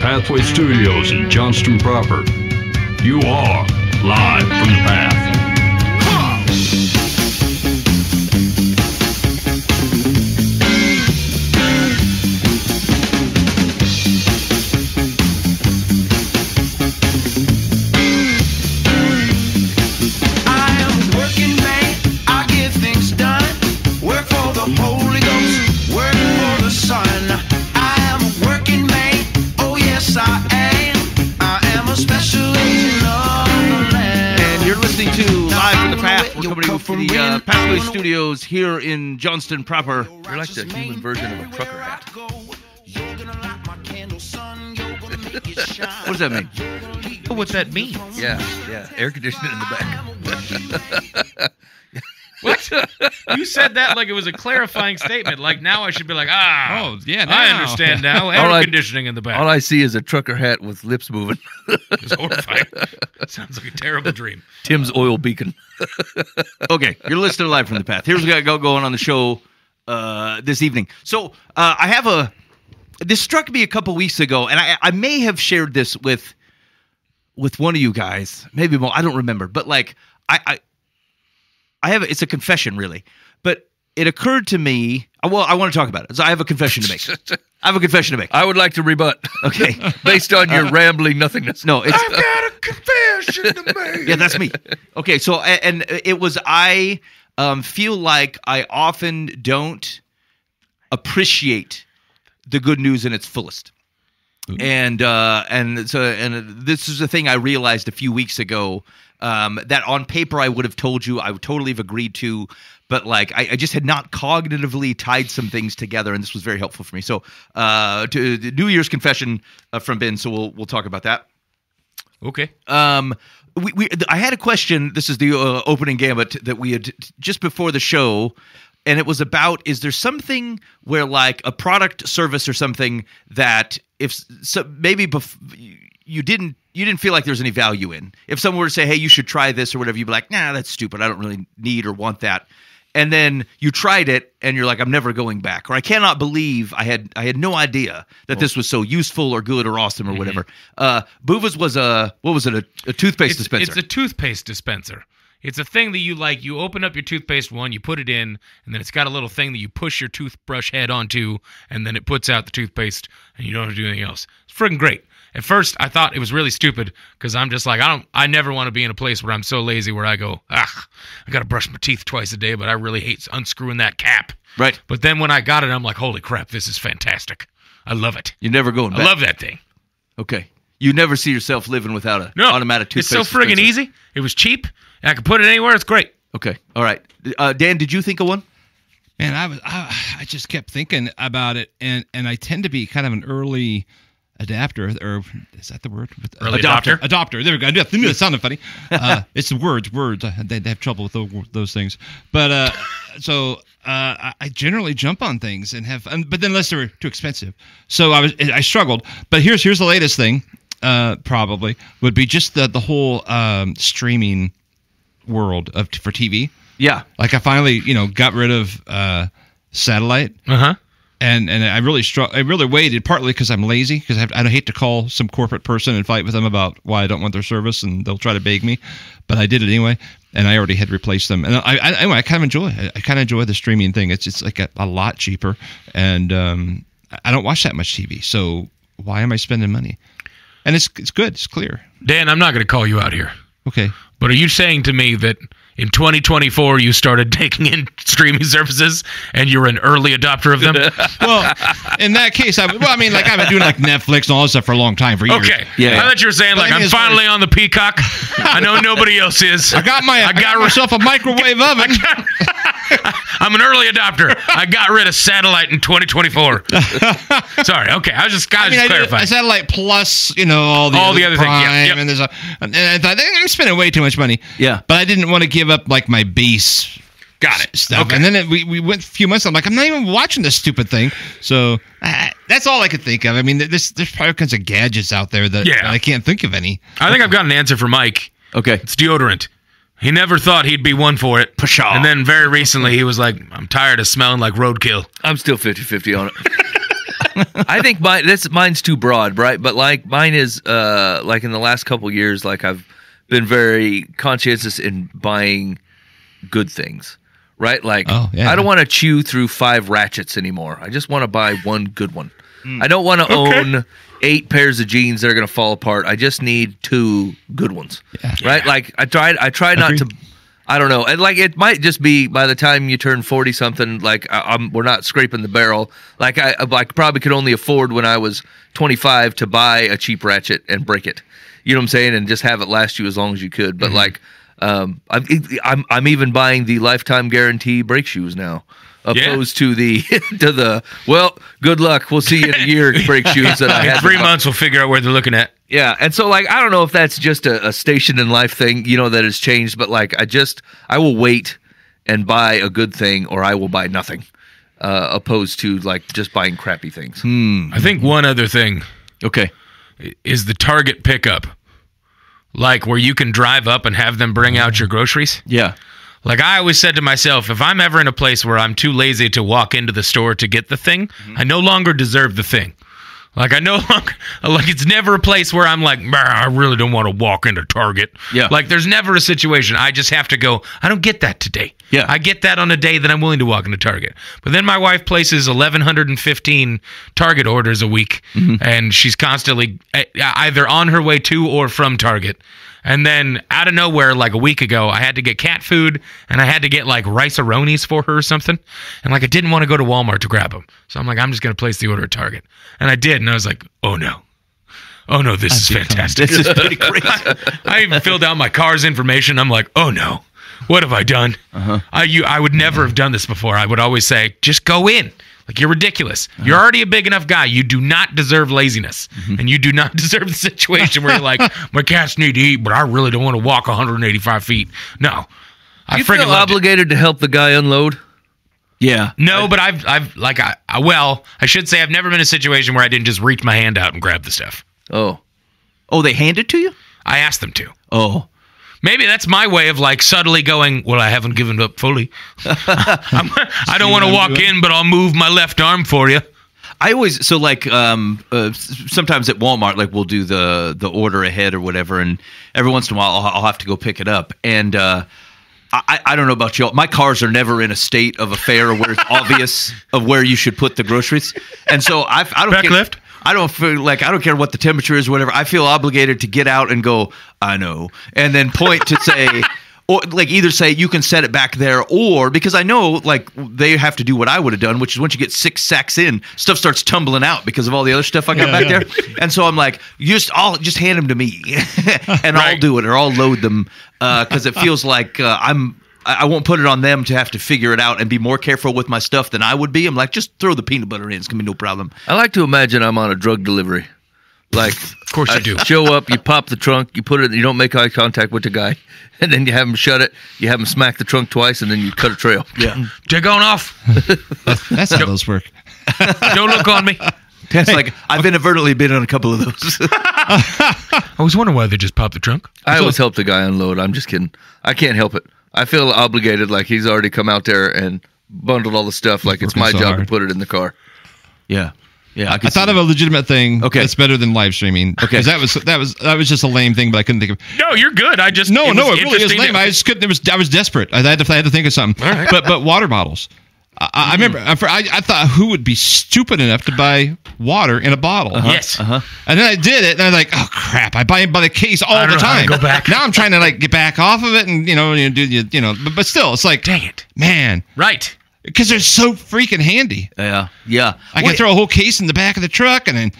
Pathway Studios in Johnston proper. You are live from the path. From the Pathway Studios here in Johnston proper. You're like the human version of a trucker hat. What does that mean? What's that mean? Yeah. Air conditioning in the back. What? You said that like it was a clarifying statement. Like now I should be like, now. I understand now. Air conditioning in the back. All I see is a trucker hat with lips moving. It's horrifying. Sounds like a terrible dream. Tim's oil beacon. Okay, you're listening live from the path. Here's what going on the show this evening. So I have this struck me a couple weeks ago, and I may have shared this with one of you guys, maybe more. I don't remember, but like I have it's a confession really, but it occurred to me. Well, I want to talk about it. So I have a confession to make. I would like to rebut. Okay, based on your rambling nothingness. No, I've got a confession to make. Yeah, that's me. Okay, so and it was I feel like I often don't appreciate the good news in its fullest. And this is a thing I realized a few weeks ago that on paper I would have told you, I would totally have agreed to, but like I just had not cognitively tied some things together, and this was very helpful for me. So to the New Year's confession from Ben, so we'll talk about that. Okay. I had a question. This is the opening gambit that we had just before the show. And it was about, is there something where like a product, service, or something that maybe you didn't feel like there's any value in? If someone were to say, hey, you should try this or whatever, you'd be like, nah, that's stupid. I don't really need or want that. And then you tried it and you're like, I'm never going back. Or I cannot believe I had no idea that this was so useful or good or awesome or whatever. Buva's was a toothpaste dispenser. It's a toothpaste dispenser. It's a thing that you open up your toothpaste one, you put it in, and then it's got a little thing that you push your toothbrush head onto, and then it puts out the toothpaste, and you don't have to do anything else. It's friggin' great. At first, I thought it was really stupid, because I'm just like, I never want to be in a place where I'm so lazy where I go, I got to brush my teeth twice a day, but I really hate unscrewing that cap. Right. But then when I got it, I'm like, holy crap, this is fantastic. I love it. You're never going back. I love that thing. Okay. You never see yourself living without an automatic toothpaste It's so friggin' easy. It was cheap. I could put it anywhere. It's great. Okay. All right. Dan, did you think of one? Man, I just kept thinking about it, and I tend to be kind of an early adapter, or is that the word? Early adopter. Adopter. There we go. I knew it sounded funny. It's words. They have trouble with those things. But so I generally jump on things and have, but then unless they're too expensive. So I struggled. But here's the latest thing. Probably would be just the whole streaming world for TV. Yeah, like I finally got rid of satellite. And I really waited, partly because I'm lazy, because I hate to call some corporate person and fight with them about why I don't want their service, and they'll try to beg me, but I did it anyway, and I already had replaced them. And I kind of enjoy the streaming thing. It's like a lot cheaper, and I don't watch that much TV, so why am I spending money? And it's good. It's clear. Dan, I'm not going to call you out here. Okay. But are you saying to me that in 2024 you started taking in streaming services and you're an early adopter of them? Well, in that case, I've been doing like Netflix and all this stuff for a long time, for years. Okay. Yeah. I thought you were saying like I'm finally on the Peacock. I know nobody else is. I got myself a microwave oven. I'm an early adopter. I got rid of satellite in 2024. Sorry. Okay. I was just clarifying. Satellite plus, all the other things. Yeah, yep. And I thought I'm spending way too much money. Yeah. But I didn't want to give up like my base. Got it. Stuff. Okay. And then we went a few months. I'm like, I'm not even watching this stupid thing. So that's all I could think of. I mean, there's probably all kinds of gadgets out there that I can't think of any. I think I've got an answer for Mike. Okay. It's deodorant. He never thought he'd be one for it. Pshaw. And then very recently he was like, I'm tired of smelling like roadkill. I'm still 50-50 on it. I think mine's too broad, right? But like mine is like in the last couple years, like I've been very conscientious in buying good things, right? Like I don't want to chew through 5 ratchets anymore. I just want to buy one good one. I don't want to own 8 pairs of jeans that are going to fall apart. I just need 2 good ones, right? Like I try not to. I don't know. And like it might just be by the time you turn 40 something, like we're not scraping the barrel. Like I probably could only afford when I was 25 to buy a cheap ratchet and break it. You know what I'm saying? And just have it last you as long as you could. But like I'm even buying the lifetime guarantee brake shoes now. Opposed to the well, good luck. We'll see you in a year. Brake shoes that I had. In 3 months, we'll figure out where they're looking at. Yeah, and so like I don't know if that's just a station in life thing, that has changed, but like I will wait and buy a good thing, or I will buy nothing, opposed to like just buying crappy things. I think one other thing, is the Target pickup, like where you can drive up and have them bring out your groceries. Yeah. Like I always said to myself, if I'm ever in a place where I'm too lazy to walk into the store to get the thing, I no longer deserve the thing. Like I no longer, like it's never a place where I'm like, I really don't want to walk into Target. Yeah. Like there's never a situation. I just have to go, I don't get that today. Yeah. I get that on a day that I'm willing to walk into Target. But then my wife places 1,115 Target orders a week, and she's constantly either on her way to or from Target. And then out of nowhere, like a week ago, I had to get cat food and I had to get like rice-a-ronies for her or something. And like I didn't want to go to Walmart to grab them. So I'm like, I'm just going to place the order at Target. And I did. And I was like, oh no. Oh no, this is fantastic. This is pretty great. I even filled out my car's information. I'm like, oh no, what have I done? I would never have done this before. I would always say, just go in. Like, you're ridiculous. You're already a big enough guy. You do not deserve laziness. And you do not deserve the situation where you're like, my cats need to eat, but I really don't want to walk 185 feet. No. You feel obligated to help the guy unload? Yeah. No, but I should say I've never been in a situation where I didn't just reach my hand out and grab the stuff. Oh, they hand it to you? I asked them to. Oh. Maybe that's my way of like subtly going, well, I haven't given up fully. I don't want to walk in, but I'll move my left arm for you. I always, so like sometimes at Walmart, like we'll do the order ahead or whatever, and every once in a while I'll have to go pick it up. And I don't know about y'all. My cars are never in a state of affair where it's obvious of where you should put the groceries. And so I don't Back left? I don't feel like, I don't care what the temperature is or whatever. I feel obligated to get out and go, I know, and then point to say, or like either say you can set it back there, or because I know like they have to do what I would have done, which is once you get 6 sacks in, stuff starts tumbling out because of all the other stuff I got back there. And so I'm like, I'll just hand them to me and I'll do it, or I'll load them because it feels like I won't put it on them to have to figure it out and be more careful with my stuff than I would be. I'm like, just throw the peanut butter in. It's going to be no problem. I like to imagine I'm on a drug delivery. Like, of course you do. Show up, you pop the trunk, you put it, you don't make eye contact with the guy, and then you have him shut it, you have him smack the trunk twice, and then you cut a trail. Yeah. They're going off. That's how those work. Don't look on me. That's like, I've inadvertently been on a couple of those. I was wondering why they just popped the trunk. I always help the guy unload. I'm just kidding. I can't help it. I feel obligated, like he's already come out there and bundled all the stuff, like it's my job to put it in the car. Yeah. Yeah, I thought of a legitimate thing. Okay, that's better than live streaming. Okay, that was just a lame thing, but I couldn't think of. No, you're good. It really is lame. I just couldn't. I was desperate. I had to think of something. All right. But water bottles. I remember. I thought, who would be stupid enough to buy water in a bottle? Yes. And then I did it, and I was like, oh crap! I buy it by the case all the time. Go back. Now I'm trying to like get back off of it, and but still, it's like, dang it, man. Right. Because they're so freaking handy. Yeah. I can throw a whole case in the back of the truck, and then.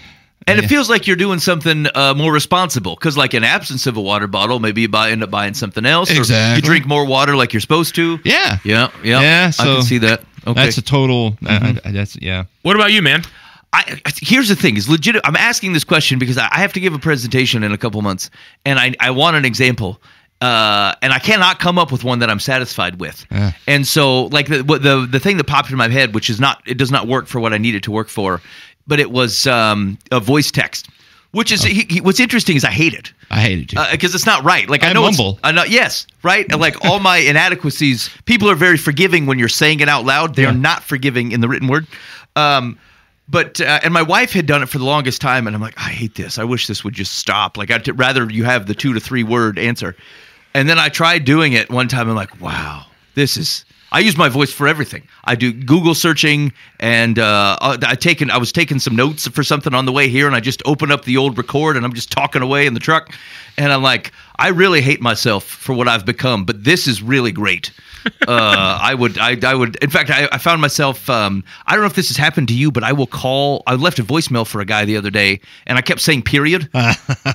And it feels like you're doing something more responsible, because like in absence of a water bottle, maybe you end up buying something else. Exactly. Or you drink more water like you're supposed to. Yeah. So I can see that. Okay. That's a total. What about you, man? Here's the thing: is legit. I'm asking this question because I have to give a presentation in a couple months, and I want an example. And I cannot come up with one that I'm satisfied with. And so, like the thing that popped in my head, which is it does not work for what I need it to work for, but it was a voice text, which is what's interesting is I hate it. I hate it too because it's not right. Like I know mumble. Yes, right. And like all my inadequacies, people are very forgiving when you're saying it out loud. They are not forgiving in the written word. But and my wife had done it for the longest time, and I'm like, I hate this. I wish this would just stop. Like, I'd rather you have the 2 to 3 word answer. And then I tried doing it one time. I'm like, wow, this is. I use my voice for everything. I do Google searching, and I was taking some notes for something on the way here, and I just open up the old record, and I'm just talking away in the truck, and I'm like, I really hate myself for what I've become, but this is really great. I would. In fact, I found myself. I don't know if this has happened to you, but I will call. I left a voicemail for a guy the other day, and I kept saying "period,"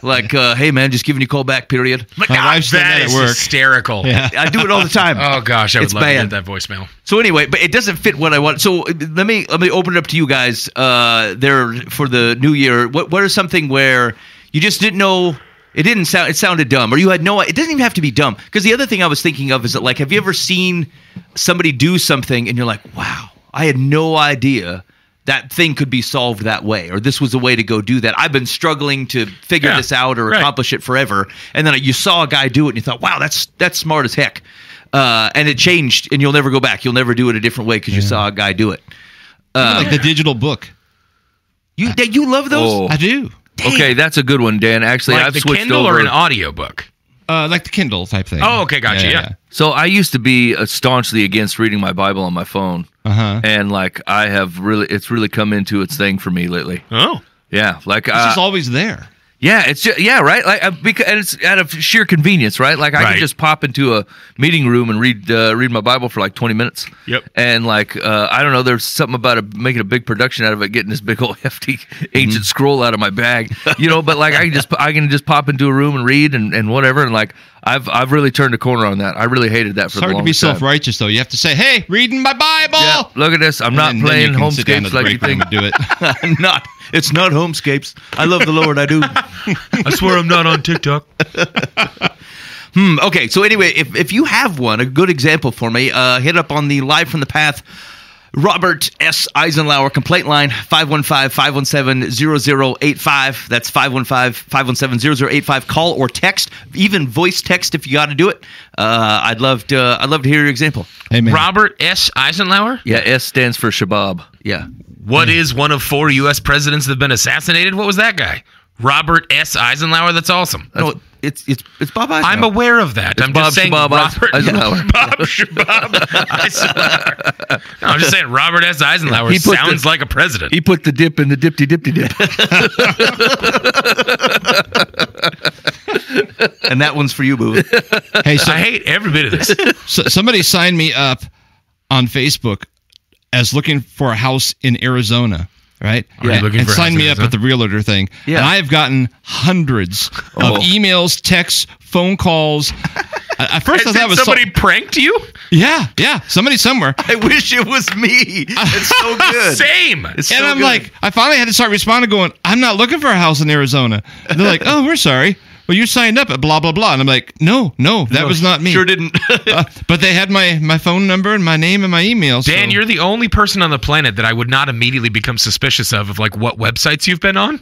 like, "Hey man, just giving you a call back." Period. My My God, wife's done that that at is work. hysterical. Yeah. I do it all the time. Oh gosh, I would It's love to bad. get that voicemail. So anyway, but it doesn't fit what I want. So let me open it up to you guys. There for the new year. What is something where you just didn't know? It didn't sound. It sounded dumb, or you had no. It doesn't even have to be dumb. Because the other thing I was thinking of is that, like, have you ever seen somebody do something and you're like, wow, I had no idea that thing could be solved that way, or this was a way to go do that. I've been struggling to figure this out or accomplish it forever, and then you saw a guy do it and you thought, wow, that's smart as heck. And it changed, and you'll never go back. You'll never do it a different way because you saw a guy do it. Like the digital book. You love those? Oh. I do. Okay, that's a good one, Dan. Actually, Like I've the switched Kindle over. or an audiobook? Like the Kindle type thing. Oh, okay, gotcha, yeah. So I used to be staunchly against reading my Bible on my phone, and like I have it's really come into its thing for me lately. Oh. Yeah, like It's just always there. yeah, it's just, right. Like because and it's out of sheer convenience, right? Like I Right. could just pop into a meeting room and read my Bible for like 20 minutes. Yep. And like I don't know, there's something about making a big production out of it, getting this big old hefty ancient scroll out of my bag, But like I can just pop into a room and read and whatever. And like I've really turned a corner on that. I really hated that for It's the hard to be longest time. self-righteous, though. You have to say, hey, reading my Bible. Yeah, look at this. I'm And not then you playing can sit down Homescapes at the like you break room think. and do it. It's not Homescapes. I love the Lord. I do. I swear I'm not on TikTok. Okay, so anyway, if you have one, a good example for me, hit up on the Live from the Path Robert S. Eisenhower complaint line, 515-517-0085. That's 515-517-0085. Call or text, even voice text if you got to do it. I'd love to hear your example. Hey, man. Robert S. Eisenhower? Yeah, S stands for Shabab. Yeah. What is one of 4 U.S. presidents that have been assassinated? What was that guy? Robert S. Eisenhower? That's awesome. No, it's Bob Eisenhower. I'm aware of that. I'm Bob just saying Shabab Robert Eisenhower. Bob Shabab Eisenhower. No, I'm just saying Robert S. Eisenhower He put sounds like a president. He put the dip in the dipty dip. And that one's for you, Boo. Hey, so, I hate every bit of this. so somebody signed me up on Facebook as looking for a house in Arizona, right? Are you looking and for a signed house me in up Arizona? at the realtor thing. Yeah. And I have gotten hundreds of emails, texts, phone calls. At first, I Has thought it was somebody pranked you? yeah, somebody somewhere. I wish it was me. It's so good. Same. It's so And I'm good. like, I finally had to start responding, going, I'm not looking for a house in Arizona. And they're like, oh, we're sorry. Well, you signed up at blah, blah, blah. And I'm like, no, that was not me. Sure didn't. But they had my phone number and my name and my email. Dan, so. you're the only person on the planet that I would not immediately become suspicious of like what websites you've been on.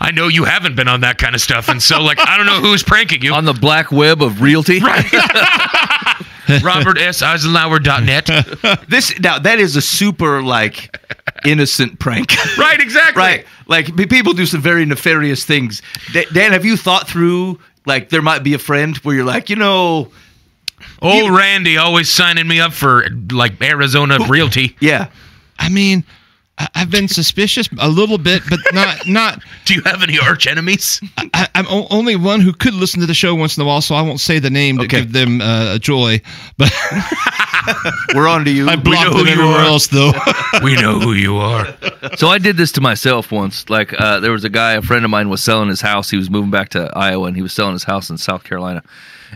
I know you haven't been on that kind of stuff, and so like I don't know who's pranking you. On the black web of realty. RobertSEisenhower.net. Now that is a super like innocent prank. Right, exactly. Right. Like people do some very nefarious things. Dan, have you thought through like there might be a friend where you're like, Old Randy always signing me up for like Arizona Realty. yeah. I mean, I've been suspicious a little bit, but not. Do you have any arch enemies? I'm only one who could listen to the show once in a while, so I won't say the name to Okay. give them joy. But We're on to you. I blocked know who them you everywhere are. else, though. We know who you are. So I did this to myself once. Like there was a friend of mine was selling his house. He was moving back to Iowa, and he was selling his house in South Carolina.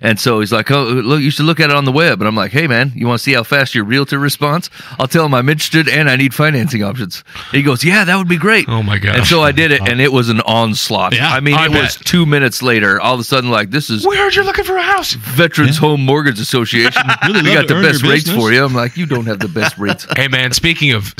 And so he's like, oh, look, you should look at it on the web. And I'm like, hey, man, you want to see how fast your realtor responds? I'll tell him I'm interested and I need financing options. And he goes, yeah, that would be great. Oh, my gosh. And so I did it, and it was an onslaught. Yeah, I mean, I it was bet. 2 minutes later. All of a sudden, like, this is We heard you're looking for a house. Veterans Home Mortgage Association. Really We love got to the earn best your rates business. for you. I'm like, you don't have the best rates. Hey man, speaking of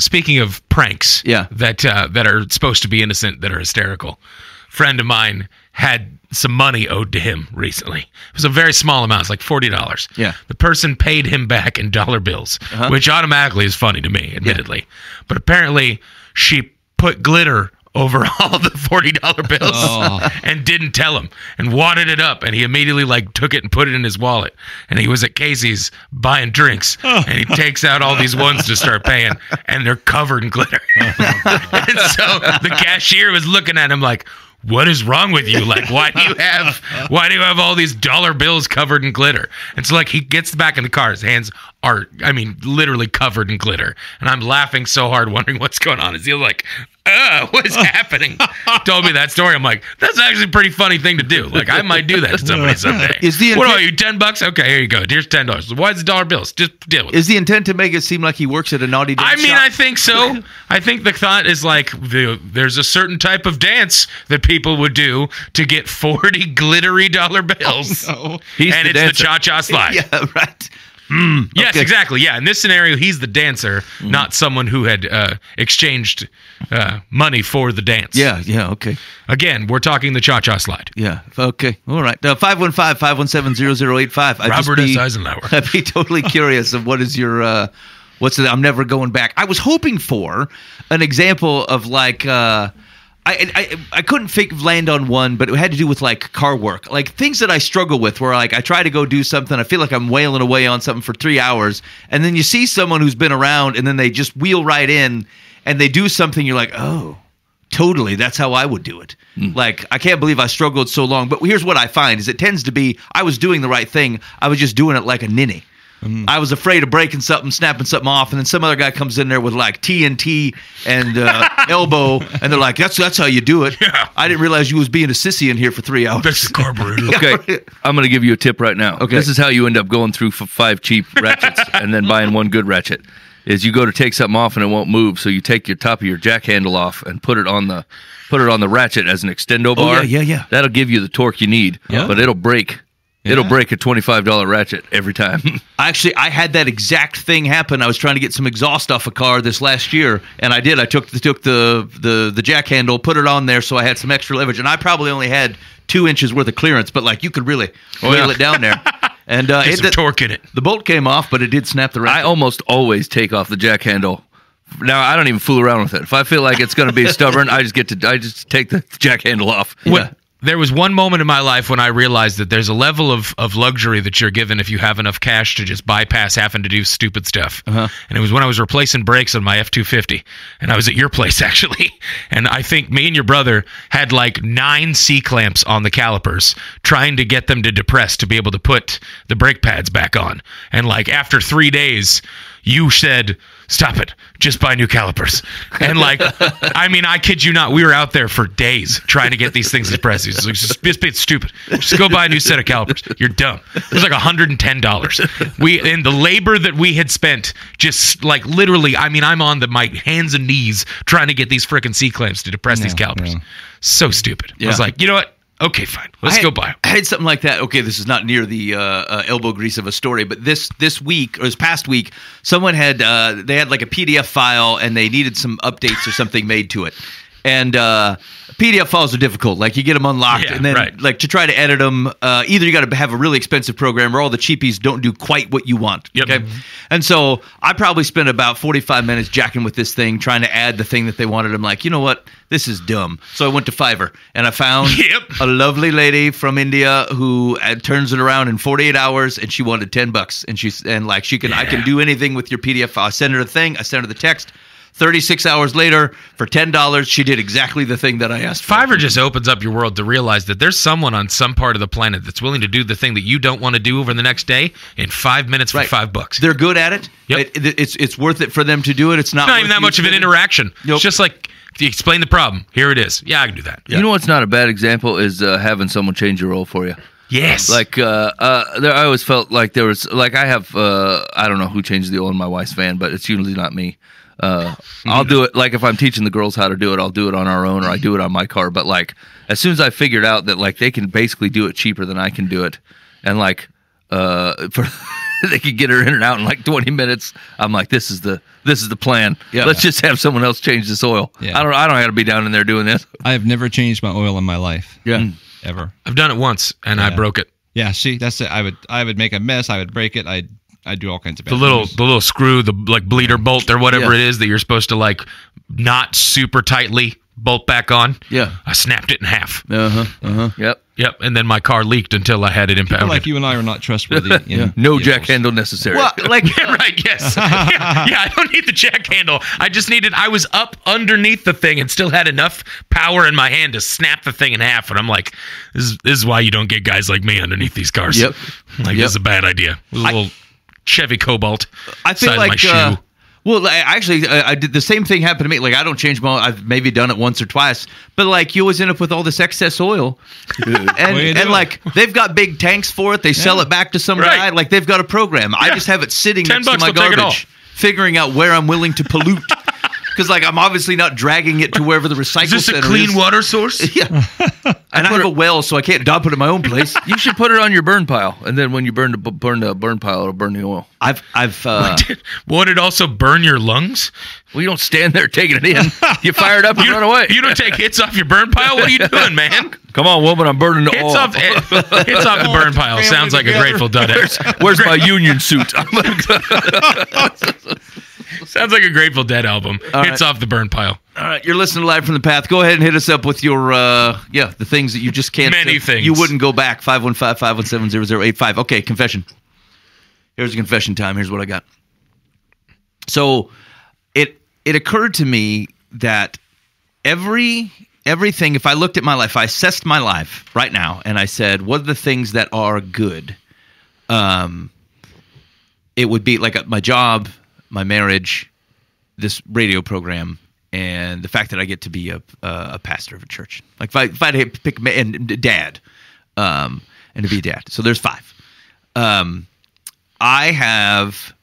pranks, Yeah. that are supposed to be innocent, that are hysterical. Friend of mine had some money owed to him recently. It was a very small amount. It's like $40. Yeah. The person paid him back in dollar bills, which automatically is funny to me, admittedly. But apparently she put glitter over all the $40 bills and didn't tell him and wadded it up, and he immediately like took it and put it in his wallet, and he was at Casey's buying drinks and he takes out all these ones to start paying, and they're covered in glitter. And so the cashier was looking at him like, what is wrong with you? Like, why do you have all these dollar bills covered in glitter? And so like he gets back in the car, his hands are, I mean, literally covered in glitter. And I'm laughing so hard, wondering what's going on. Is he like, what is happening? Told me that story. I'm like, that's actually a pretty funny thing to do. Like, I might do that to somebody someday. What are you, $10? Okay, here you go. Here's $10. Why is it dollar bills? Just deal with it. Is the intent to make it seem like he works at a naughty dance shop? I think so. I think the thought is like, there's a certain type of dance that people would do to get 40 glittery dollar bills. Oh, no. And it's the cha-cha slide. Yeah, right. Yes, Okay. exactly. Yeah, in this scenario, he's the dancer, not someone who had exchanged money for the dance. Yeah, okay. Again, we're talking the cha-cha slide. Yeah, okay. All right. 515-517-0085. Robert S. Eisenhower. I'd be totally curious of what is your, I'm never going back. I was hoping for an example of like, I couldn't land on one, but it had to do with like car work, like things that I struggle with where like I try to go do something. I feel like I'm wailing away on something for 3 hours. And then you see someone who's been around and then they just wheel right in and they do something. You're like, oh, totally. That's how I would do it. Like, I can't believe I struggled so long. But here's what I find is it tends to be I was doing the right thing. I was just doing it like a ninny. I was afraid of breaking something, snapping something off, and then some other guy comes in there with like TNT and elbow, and they're like, "That's how you do it." Yeah. I didn't realize you was being a sissy in here for 3 hours. That's the carburetor. Okay, I'm going to give you a tip right now. Okay. This is how you end up going through 5 cheap ratchets and then buying one good ratchet. Is you go to take something off and it won't move, so you take your top of your jack handle off and put it on the ratchet as an extendo bar. yeah. That'll give you the torque you need, but it'll break. It'll break a $25 ratchet every time. Actually, I had that exact thing happen. I was trying to get some exhaust off a car this last year, and I did. I took the jack handle, put it on there, so I had some extra leverage, and I probably only had 2 inches worth of clearance, but like you could really wheel it down there. And Get some torque in it. The bolt came off, but it did snap the ratchet. I almost always take off the jack handle. Now I don't even fool around with it. If I feel like it's going to be stubborn, I just take the jack handle off. There was one moment in my life when I realized that there's a level of luxury that you're given if you have enough cash to just bypass having to do stupid stuff. And it was when I was replacing brakes on my F-250. And I was at your place, actually. And I think me and your brother had like 9 C-clamps on the calipers trying to get them to depress to be able to put the brake pads back on. And like after 3 days, you said, "Stop it. Just buy new calipers." And like, I mean, I kid you not, we were out there for days trying to get these things depressed. It's like, just it's stupid. Just go buy a new set of calipers. You're dumb. It was like $110. And the labor that we had spent, just like literally, I mean, I'm on my hands and knees trying to get these frickin' C-clamps to depress these calipers. Yeah. So stupid. I was like, you know what? Okay, fine. Let's go buy them. I had something like that. Okay, this is not near the elbow grease of a story, but this week, or this past week, someone had they had like a PDF file and they needed some updates or something made to it. And PDF files are difficult. Like you get them unlocked, and then like to try to edit them, either you got to have a really expensive program, or all the cheapies don't do quite what you want. Yep. Okay, and so I probably spent about 45 minutes jacking with this thing, trying to add the thing that they wanted. I'm like, you know what? This is dumb. So I went to Fiverr and I found a lovely lady from India who turns it around in 48 hours, and she wanted $10. And I can do anything with your PDF file. I send her the thing. I send her the text. 36 hours later, for $10, she did exactly the thing that I asked for. Fiverr just opens up your world to realize that there's someone on some part of the planet that's willing to do the thing that you don't want to do over the next day in 5 minutes for $5. They're good at it. Yep. It's worth it for them to do it. It's not even that much of an interaction. It's just like, you explain the problem. Here it is. Yeah, I can do that. You know what's not a bad example is having someone change your oil for you. Yes. Like, I always felt like there was, like, I have, I don't know who changes the oil in my wife's van, but it's usually not me. I'll do it, like, if I'm teaching the girls how to do it, I'll do it on our own, or I do it on my car. But, like, as soon as I figured out that, like, they can basically do it cheaper than I can do it, and, like, they could get her in and out in, like, 20 minutes, I'm like, this is the plan. Yeah. Let's just have someone else change this oil. Yeah. I don't got to be down in there doing this. I have never changed my oil in my life. Yeah. Ever. I've done it once, and I broke it. Yeah, see, that's it. I would make a mess. I would break it. I'd I do all kinds of The bad little things. screw, the like bleeder bolt or whatever Yeah. it is that you're supposed to like not super tightly bolt back on. Yeah. I snapped it in half. Yep. Yep, and then my car leaked until I had it People impounded. like you and I are not trustworthy. In No vehicles. jack handle necessary. Well, like Right, yes. Yeah, I don't need the jack handle. I was up underneath the thing and still had enough power in my hand to snap the thing in half. And I'm like, this is why you don't get guys like me underneath these cars. Yep. Like, this is a bad idea. It was a little Chevy Cobalt. I feel side like of my shoe. well, actually, I did the same thing happened to me. Like I don't change my. I've maybe done it once or twice, but like you always end up with all this excess oil, and like they've got big tanks for it. They sell it back to some Right. guy. Like they've got a program. I just have it sitting next to $10, my they'll take it all. garbage, figuring out where I'm willing to pollute. Because like I'm obviously not dragging it to wherever the recycle Is this a center clean is. water source? Yeah, and I have a well, so I can't dump it in my own place. You should put it on your burn pile, and then when you burn the burn pile, it'll burn the oil. I've Would it also burn your lungs? Well, you don't stand there taking it in. You fire it up and run away. You don't take hits off your burn pile? What are you doing, man? Come on, woman, I'm burning the Hits oil. off the burn pile. Sounds like a Grateful Dead. Where's my union suit? Sounds like a Grateful Dead album. Hits off the burn pile. All right, you're listening live from the path. Go ahead and hit us up with your, the things that you just can't. Many things. You wouldn't go back. 515-517-0085. Okay, confession. Here's a confession time. Here's what I got. So, it occurred to me that everything. If I looked at my life, I assessed my life right now, and I said, what are the things that are good? It would be like my job, my marriage, this radio program, and the fact that I get to be a pastor of a church. Like if I had to pick and dad, and to be a dad. So there's 5. I have.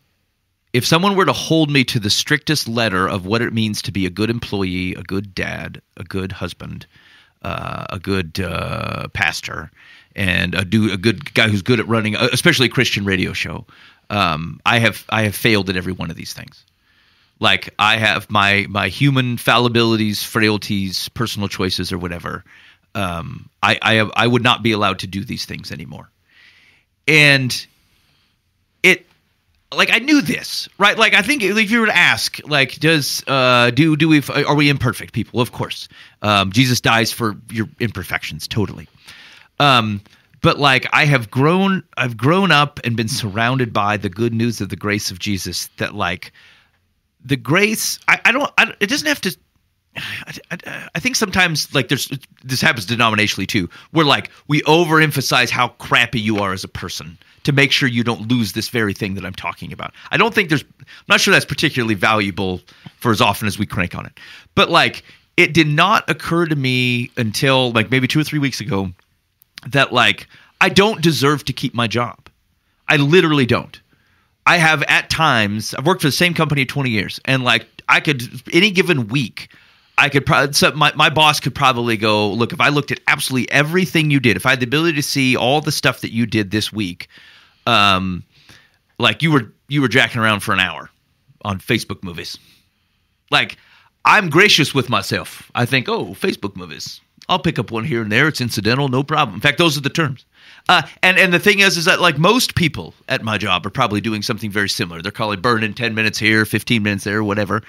If someone were to hold me to the strictest letter of what it means to be a good employee, a good dad, a good husband, a good pastor, and a good guy who's good at running, especially a Christian radio show, I have failed at every one of these things. Like I have my human fallibilities, frailties, personal choices, or whatever. I would not be allowed to do these things anymore, and it. Like I knew this, right? Like I think if you were to ask, like, are we imperfect people? Of course, Jesus dies for your imperfections, totally. But like I've grown up and been surrounded by the good news of the grace of Jesus. That like the grace, it doesn't have to. I think sometimes like this happens denominationally too, where like we overemphasize how crappy you are as a person to make sure you don't lose this very thing that I'm talking about. I'm not sure that's particularly valuable for as often as we crank on it. But like it did not occur to me until like maybe 2 or 3 weeks ago that like I don't deserve to keep my job. I literally don't. I have at times, I've worked for the same company 20 years, and like I could, any given week, I could probably, so my boss could probably go, look, if I looked at absolutely everything you did, if I had the ability to see all the stuff that you did this week, like you were jacking around for an hour on Facebook movies. Like I'm gracious with myself. I think, oh, Facebook movies. I'll pick up one here and there. It's incidental, no problem. In fact, those are the terms. And the thing is that like most people at my job are probably doing something very similar. They're probably burning 10 minutes here, 15 minutes there, whatever.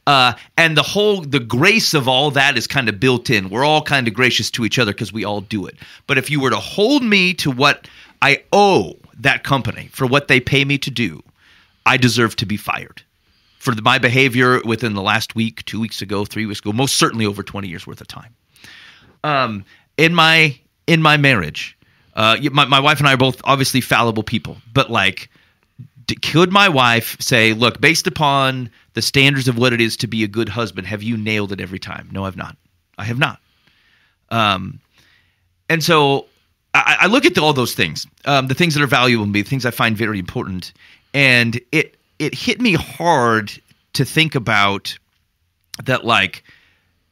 And the grace of all that is kind of built in. We're all kind of gracious to each other because we all do it. But if you were to hold me to what I owe that company for what they pay me to do, I deserve to be fired for my behavior within the last week, 2 weeks ago, 3 weeks ago, most certainly over 20 years worth of time. In my marriage, my wife and I are both obviously fallible people, but like, could my wife say, look, based upon the standards of what it is to be a good husband, have you nailed it every time? No, I've not. I have not. And so I look at all those things, the things that are valuable to me, the things I find very important. And it hit me hard to think about that, like,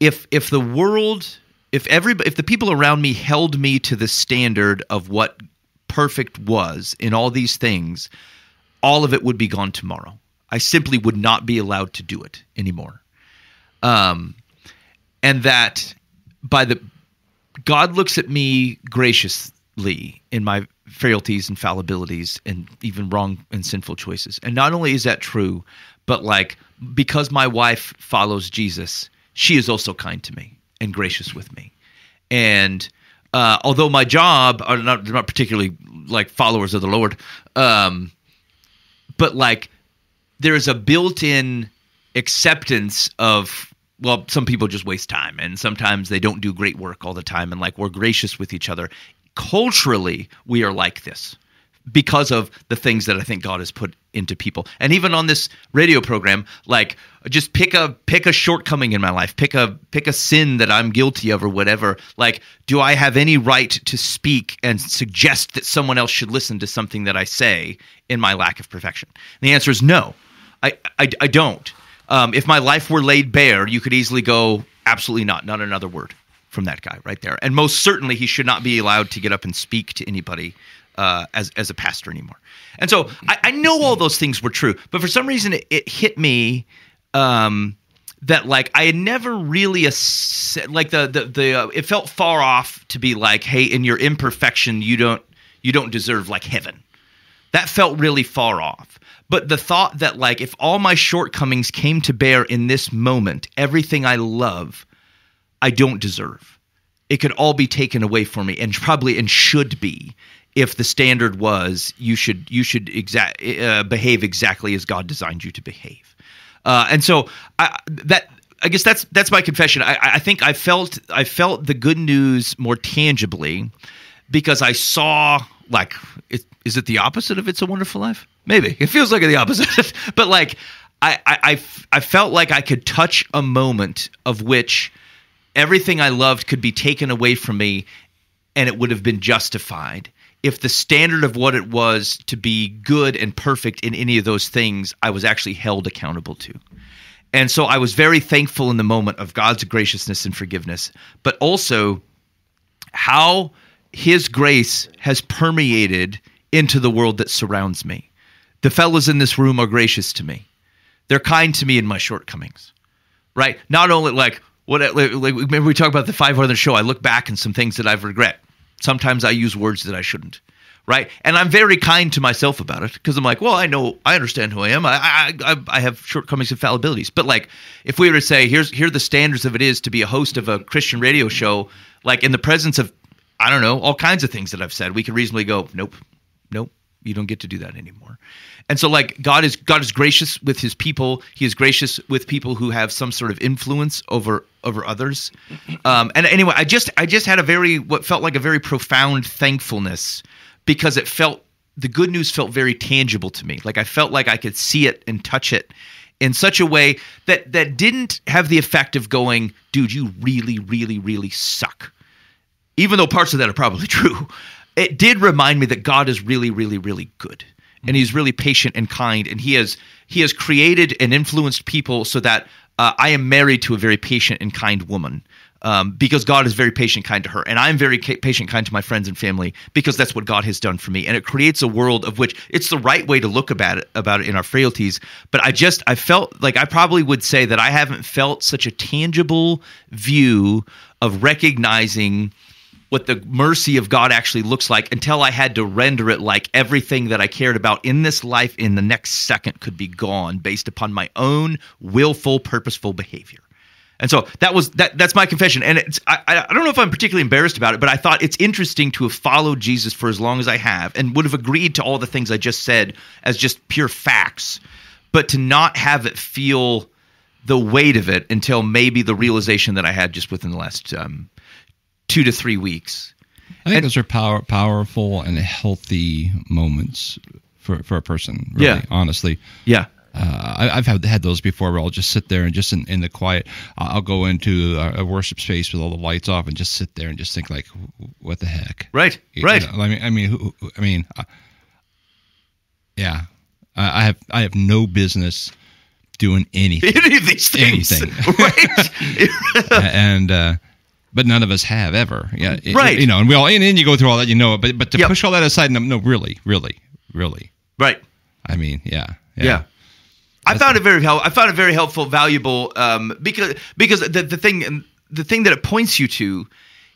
if the world, if the people around me held me to the standard of what perfect was in all these things, all of it would be gone tomorrow. I simply would not be allowed to do it anymore. And that God looks at me graciously in my frailties and fallibilities and even wrong and sinful choices. And not only is that true, but like because my wife follows Jesus, she is also kind to me and gracious with me. And although my job are not particularly like followers of the Lord, but like there is a built-in acceptance of, well, some people just waste time and sometimes they don't do great work all the time, and like we're gracious with each other. Culturally, we are like this because of the things that I think God has put into people. And even on this radio program, like just pick a shortcoming in my life, pick a sin that I'm guilty of or whatever. Like, do I have any right to speak and suggest that someone else should listen to something that I say in my lack of perfection? And the answer is no. I don't. If my life were laid bare, you could easily go, absolutely not another word from that guy right there. And most certainly he should not be allowed to get up and speak to anybody as a pastor anymore. And so I know all those things were true, but for some reason it hit me that like I had never really like it felt far off to be like, hey, in your imperfection, you don't deserve like heaven. That felt really far off. But the thought that like if all my shortcomings came to bear in this moment, everything I love, I don't deserve. It could all be taken away from me, and probably and should be, if the standard was you should behave exactly as God designed you to behave. And so I guess that's my confession. I think I felt the good news more tangibly because I saw like is it the opposite of It's a Wonderful Life? Maybe it feels like the opposite, but like I felt like I could touch a moment of which everything I loved could be taken away from me, and it would have been justified if the standard of what it was to be good and perfect in any of those things I was actually held accountable to. And so I was very thankful in the moment of God's graciousness and forgiveness, but also how his grace has permeated into the world that surrounds me. The fellas in this room are gracious to me. They're kind to me in my shortcomings, right? Not only like remember we talked about the 5 on the show. I look back and some things that I've regret. Sometimes I use words that I shouldn't, right? And I'm very kind to myself about it because I'm like, well, I understand who I am. I have shortcomings and fallibilities. But like, if we were to say, here are the standards of it is to be a host of a Christian radio show, like in the presence of, I don't know, all kinds of things that I've said, we could reasonably go, nope, you don't get to do that anymore. And so like God is gracious with his people. He is gracious with people who have some sort of influence over others. And anyway, I just had what felt like a very profound thankfulness because the good news felt very tangible to me. Like I felt like I could see it and touch it in such a way that didn't have the effect of going, dude, you really, really, really suck. Even though parts of that are probably true. It did remind me that God is really, really, really good. And he's really patient and kind. And he has created and influenced people so that I am married to a very patient and kind woman because God is very patient and kind to her. And I'm very patient and kind to my friends and family because that's what God has done for me. And it creates a world of which it's the right way to look about it in our frailties. But I felt like I probably would say that I haven't felt such a tangible view of recognizing what the mercy of God actually looks like until I had to render it like everything that I cared about in this life in the next second could be gone based upon my own willful, purposeful behavior. And so that's my confession. And I don't know if I'm particularly embarrassed about it, but I thought it's interesting to have followed Jesus for as long as I have and would have agreed to all the things I just said as just pure facts, but to not have it feel the weight of it until maybe the realization that I had just within the last 2 to 3 weeks. I think those are powerful and healthy moments for a person, really, honestly. Yeah. I've had those before where I'll just sit there and just in the quiet, I'll go into a worship space with all the lights off and just sit there and just think like, what the heck? Right. I have no business doing anything. Any of these things. Anything. Right. And, but none of us have ever. Yeah. Right. And we all, and then you go through all that, but to push all that aside, no, really. Right. I mean, yeah. I found it very helpful, valuable, because the thing that it points you to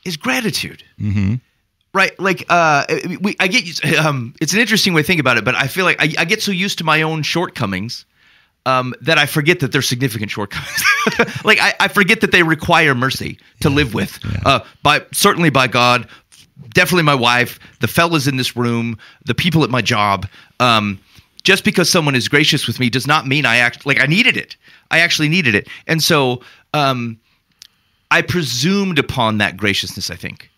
is gratitude. Mm-hmm. Right, like I get it's an interesting way to think about it, but I feel like I get so used to my own shortcomings that I forget that they're significant shortcomings. Like I forget that they require mercy to live with, certainly by God, definitely my wife, the fellas in this room, the people at my job. Just because someone is gracious with me does not mean I needed it. I actually needed it, and so I presumed upon that graciousness, I think.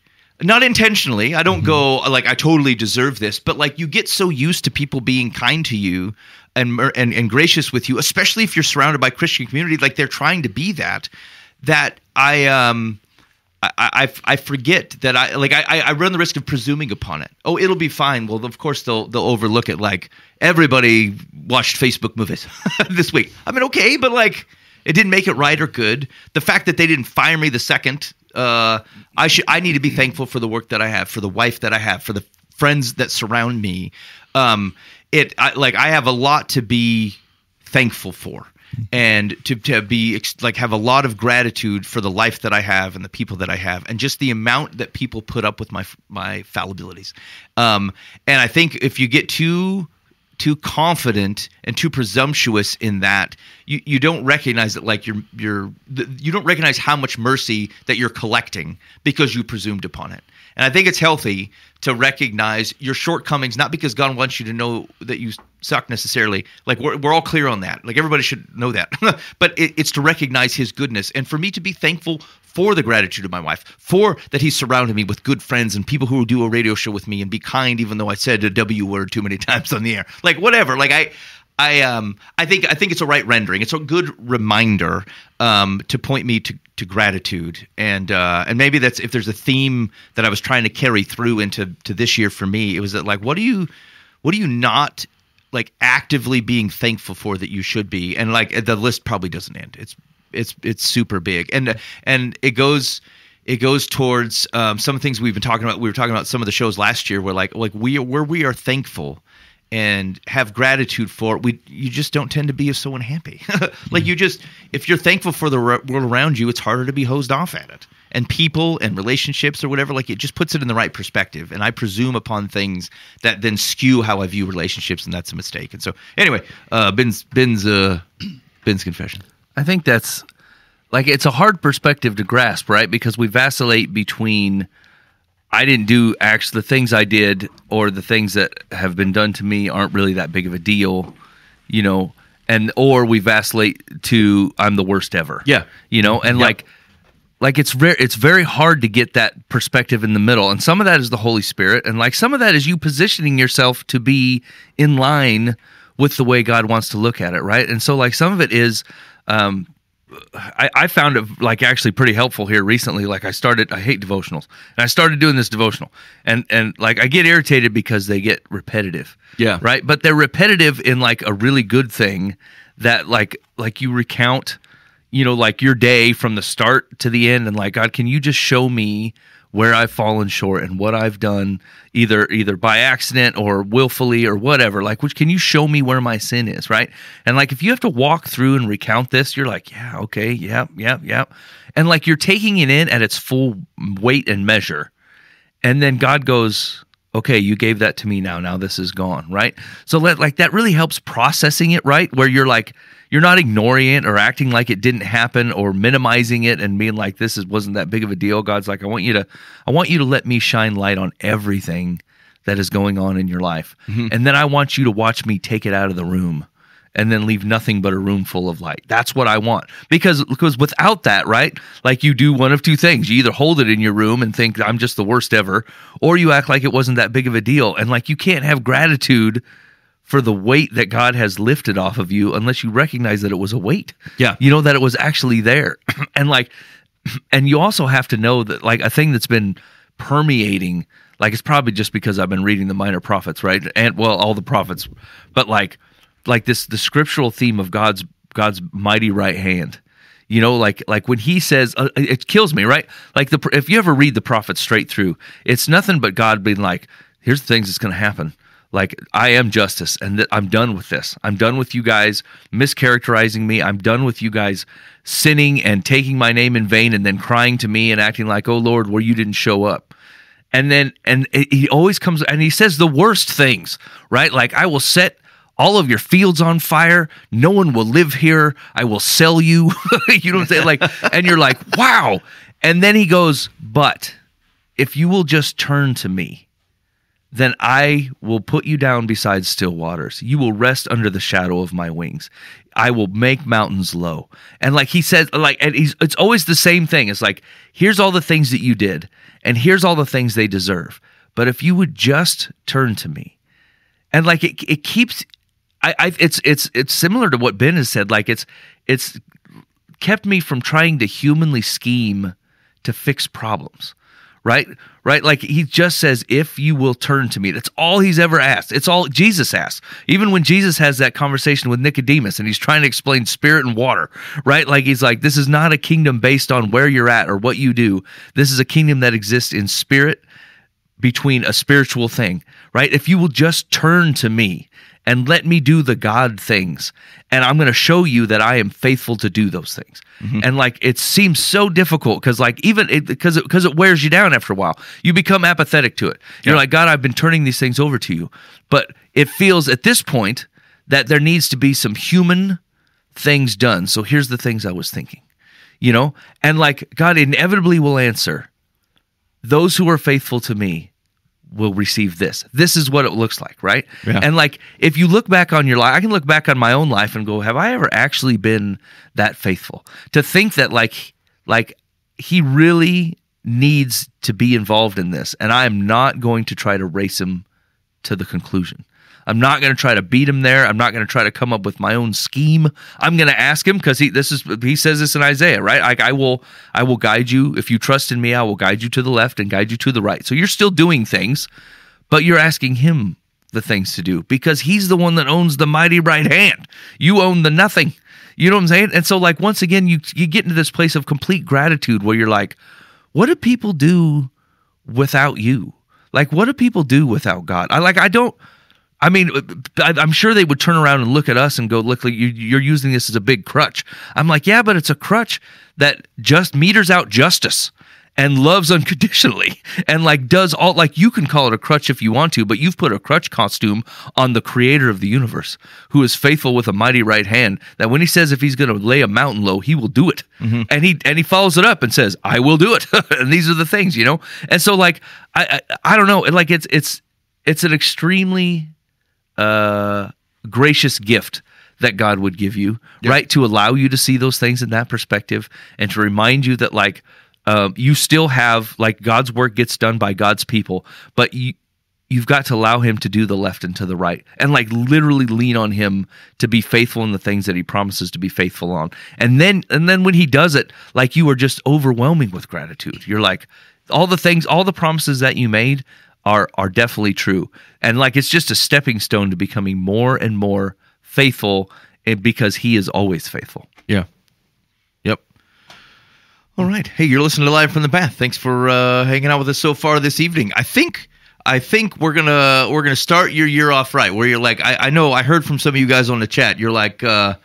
Not intentionally. I don't go like I totally deserve this, but like you get so used to people being kind to you and gracious with you, especially if you're surrounded by Christian community, like they're trying to be that I forget that I run the risk of presuming upon it. Oh, it'll be fine. Well, of course they'll overlook it. Like everybody watched Facebook movies this week. I mean, okay, but like it didn't make it right or good. The fact that they didn't fire me the second. I need to be thankful for the work that I have, for the wife that I have, for the friends that surround me. I have a lot to be thankful for, and to be have a lot of gratitude for the life that I have and the people that I have, and just the amount that people put up with my fallibilities. And I think if you get too confident and too presumptuous in that, you don't recognize that you don't recognize how much mercy that you're collecting because you presumed upon it. And I think it's healthy to recognize your shortcomings, not because God wants you to know that you suck necessarily. Like we're all clear on that. Like everybody should know that. But it's to recognize His goodness, and for me to be thankful for the gratitude of my wife, for that He's surrounded me with good friends and people who do a radio show with me and be kind, even though I said a W word too many times on the air. Like whatever. Like I think it's a right rendering. It's a good reminder to point me to gratitude, and maybe that's if there's a theme that I was trying to carry through into this year for me. It was that like what do you not like actively being thankful for that you should be, and like the list probably doesn't end. It's super big, and it goes towards some things we've been talking about. We were talking about some of the shows last year where we are thankful and have gratitude for, you just don't tend to be so unhappy. Like if you're thankful for the world around you, it's harder to be hosed off at it. And people and relationships or whatever, like it just puts it in the right perspective. And I presume upon things that then skew how I view relationships, and that's a mistake. And so anyway, Ben's confession. I think that's like, it's a hard perspective to grasp, right? Because we vacillate between I didn't do the things I did, or the things that have been done to me aren't really that big of a deal, or we vacillate to I'm the worst ever. Yeah. And like it's very hard to get that perspective in the middle. And some of that is the Holy Spirit, and like some of that is you positioning yourself to be in line with the way God wants to look at it, right? And so like some of it is I found it like actually pretty helpful here recently. Like I hate devotionals, and I started doing this devotional, and like I get irritated because they get repetitive. Yeah. Right. But they're repetitive in like a really good thing that like you recount, like your day from the start to the end, and like, God, can you just show me where I've fallen short and what I've done either by accident or willfully or whatever, like, which can you show me where my sin is, right? And like, if you have to walk through and recount this, you're like, yeah, okay, yeah. And like, you're taking it in at its full weight and measure. And then God goes, okay, you gave that to me now this is gone, right? So that really helps processing it, right? Where you're like, you're not ignoring it or acting like it didn't happen or minimizing it and being like, wasn't that big of a deal. God's like, I want you to let me shine light on everything that is going on in your life. Mm-hmm. And then I want you to watch me take it out of the room and then leave nothing but a room full of light. That's what I want. Because without that, right? Like you do one of two things. You either hold it in your room and think I'm just the worst ever, or you act like it wasn't that big of a deal. And like, you can't have gratitude for the weight that God has lifted off of you unless you recognize that it was a weight. Yeah. That it was actually there. And you also have to know that like a thing that's been permeating, like it's probably just because I've been reading the minor prophets, right? And well, all the prophets, but like the scriptural theme of God's mighty right hand. Like when he says, it kills me, right? Like if you ever read the prophets straight through, it's nothing but God being like, here's the things that's going to happen. Like, I am justice, and I'm done with this. I'm done with you guys mischaracterizing me. I'm done with you guys sinning and taking my name in vain and then crying to me and acting like, oh, Lord, where you didn't show up. And then he always comes and he says the worst things, right? Like, I will set all of your fields on fire. No one will live here. I will sell you. You know what I'm saying? Like, and you're like, wow. And then he goes, but if you will just turn to me, then I will put you down beside still waters. You will rest under the shadow of my wings. I will make mountains low. And like he says, like, and it's always the same thing. It's like, here's all the things that you did, and here's all the things they deserve. But if you would just turn to me, and like it keeps, it's similar to what Ben has said. Like it's kept me from trying to humanly scheme to fix problems. Right? Like he just says, if you will turn to me. That's all he's ever asked. It's all Jesus asked. Even when Jesus has that conversation with Nicodemus and he's trying to explain spirit and water, right? Like he's like, this is not a kingdom based on where you're at or what you do. This is a kingdom that exists in spirit between a spiritual thing, right? If you will just turn to me and let me do the God things, and I'm going to show you that I am faithful to do those things. Mm-hmm. And like, it seems so difficult because like because it wears you down after a while. You become apathetic to it. You're like, God, I've been turning these things over to you. But it feels at this point that there needs to be some human things done. So here's the things I was thinking, and like God inevitably will answer, those who are faithful to me will receive this. This is what it looks like, right? Yeah. And like, if you look back on your life, I can look back on my own life and go, have I ever actually been that faithful? To think that like he really needs to be involved in this, and I am not going to try to race him to the conclusion. I'm not going to try to beat him there. I'm not going to try to come up with my own scheme. I'm going to ask him, because he says this in Isaiah, right? Like, I will guide you. If you trust in me, I will guide you to the left and guide you to the right. So you're still doing things, but you're asking him the things to do, because he's the one that owns the mighty right hand. You own the nothing. You know what I'm saying? And so like, once again, you get into this place of complete gratitude where you're like, what do people do without you? Like, what do people do without God? I'm sure they would turn around and look at us and go, look, you're using this as a big crutch. I'm like, yeah, but it's a crutch that just meters out justice and loves unconditionally and like does all, like, you can call it a crutch if you want to, but you've put a crutch costume on the creator of the universe, who is faithful with a mighty right hand, that when he says if he's going to lay a mountain low, he will do it. Mm-hmm. And he follows it up and says, I will do it. And these are the things, And so like, I don't know. And like, it's an extremely gracious gift that God would give you, right? To allow you to see those things in that perspective, and to remind you that like, you still have, like, God's work gets done by God's people, but you've got to allow him to do the left and to the right, and like literally lean on him to be faithful in the things that he promises to be faithful on. And then when he does it, like, you are just overwhelming with gratitude. You're like, all the promises that you made are definitely true. And like, it's just a stepping stone to becoming more and more faithful, because he is always faithful. Yeah. Yep. All right. Hey, you're listening to Live from the Path. Thanks for hanging out with us so far this evening. I think we're gonna start your year off right, where you're like, I know I heard from some of you guys on the chat. You're like, my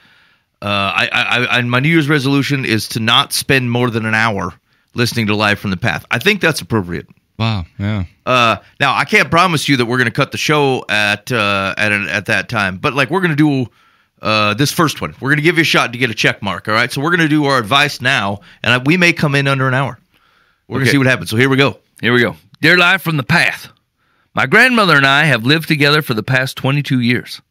New Year's resolution is to not spend more than an hour listening to Live from the Path. I think that's appropriate. Wow. Yeah. Now I can't promise you that we're going to cut the show at that time, but like, we're going to do this first one. We're going to give you a shot to get a check mark. All right. So we're going to do our advice now, and we may come in under an hour. We're going to see what happens. So here we go. Dear Live from the Path, my grandmother and I have lived together for the past 22 years.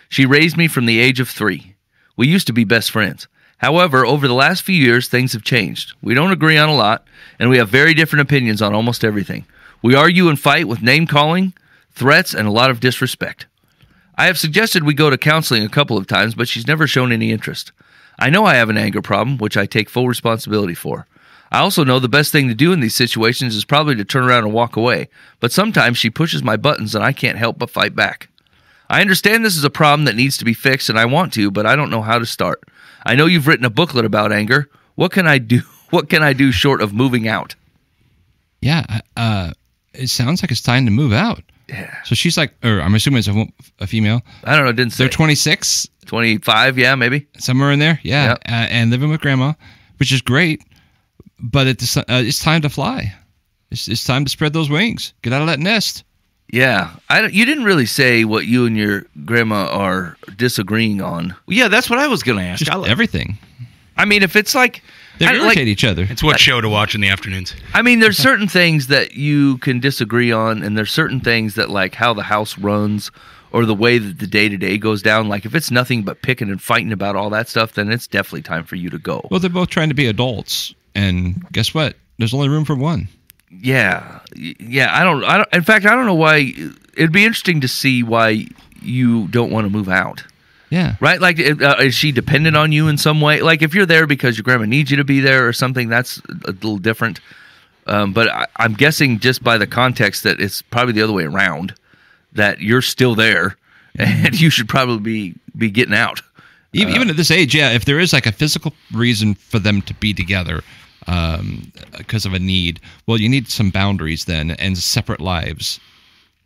She raised me from the age of 3. We used to be best friends. However, over the last few years, things have changed. We don't agree on a lot, and we have very different opinions on almost everything. We argue and fight with name-calling, threats, and a lot of disrespect. I have suggested we go to counseling a couple of times, but she's never shown any interest. I know I have an anger problem, which I take full responsibility for. I also know the best thing to do in these situations is probably to turn around and walk away, but sometimes she pushes my buttons and I can't help but fight back. I understand this is a problem that needs to be fixed, and I want to, but I don't know how to start. I know you've written a booklet about anger. What can I do? What can I do short of moving out? Yeah, it sounds like it's time to move out. Yeah. So she's like, or I'm assuming it's a female. I don't know. It didn't say. They're 26. 25, yeah, maybe. Somewhere in there, yeah. Yep. And living with grandma, which is great, but it's time to fly. It's time to spread those wings. Get out of that nest. Yeah, you didn't really say what you and your grandma are disagreeing on. Yeah, that's what I was going to ask. Just everything. I mean, if it's like they irritate each other. It's what show to watch in the afternoons. I mean, there's certain things that you can disagree on, and there's certain things that like how the house runs or the way that the day-to-day goes down. Like if it's nothing but picking and fighting about all that stuff, then it's definitely time for you to go. Well, they're both trying to be adults, and guess what? There's only room for one. Yeah. I don't. In fact, I don't know why. It'd be interesting to see why you don't want to move out. Yeah. Right? Like, is she dependent on you in some way? Like, if you're there because your grandma needs you to be there or something, that's a little different. But I'm guessing just by the context that it's probably the other way around, that you're still there and you should probably be getting out. Even at this age, yeah, if there is like a physical reason for them to be together because of a need, well, you need some boundaries then and separate lives.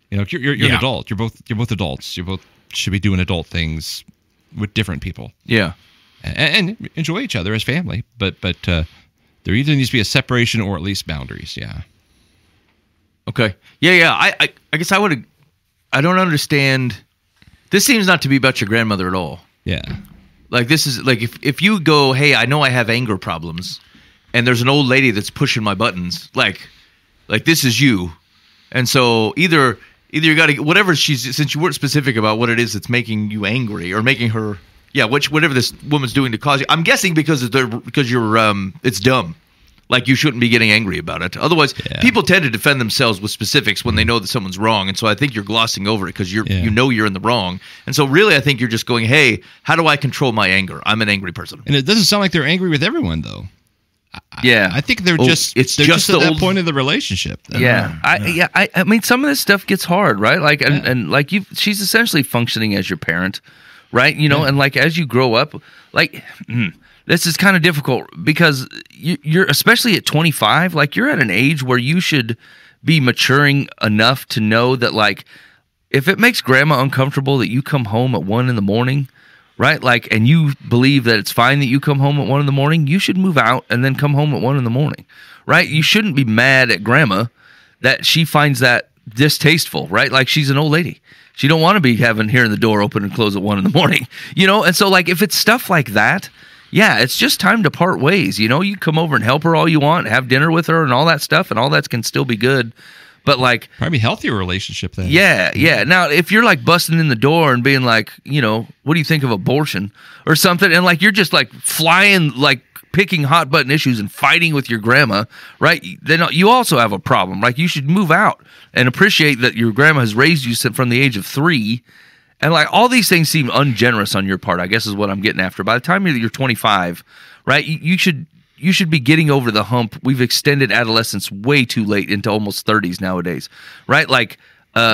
You know, you're an adult. You're both adults. You both should be doing adult things with different people. Yeah. And enjoy each other as family. But there either needs to be a separation or at least boundaries. Yeah. Okay. Yeah. I guess I don't understand. This seems not to be about your grandmother at all. Yeah. Like this is like if you go, hey, I know I have anger problems, and there's an old lady that's pushing my buttons, like this is you, and so either you got to whatever since you weren't specific about what it is that's making you angry or making her, whatever this woman's doing to cause you. I'm guessing because you're it's dumb. Like you shouldn't be getting angry about it. Otherwise, people tend to defend themselves with specifics when they know that someone's wrong, and so I think you're glossing over it because you know you're in the wrong. And so really, I think you're just going, "Hey, how do I control my anger? I'm an angry person." And it doesn't sound like they're angry with everyone, though. I think they're just it's they're just at the that point of the relationship. I mean, some of this stuff gets hard, right? Like, and like she's essentially functioning as your parent, right? You know, and like as you grow up, like. This is kind of difficult because you're especially at 25, like you're at an age where you should be maturing enough to know that like if it makes grandma uncomfortable that you come home at 1 a.m, right? Like, and you believe that it's fine that you come home at 1 a.m, you should move out and then come home at 1 a.m, right? You shouldn't be mad at grandma that she finds that distasteful, right? Like she's an old lady. She don't want to be hearing the door open and close at 1 a.m, you know? And so like if it's stuff like that, yeah, it's just time to part ways. You know, you come over and help her all you want, have dinner with her and all that stuff, and all that can still be good. But like, probably healthier relationship then. Yeah. Now, if you're like busting in the door and being like, you know, what do you think of abortion or something, and like you're just like flying, like picking hot button issues and fighting with your grandma, right? Then you also have a problem. Like you should move out and appreciate that your grandma has raised you from the age of 3. And like all these things seem ungenerous on your part, I guess is what I'm getting after. By the time you're 25, right, you should be getting over the hump. We've extended adolescence way too late into almost 30s nowadays, right? Like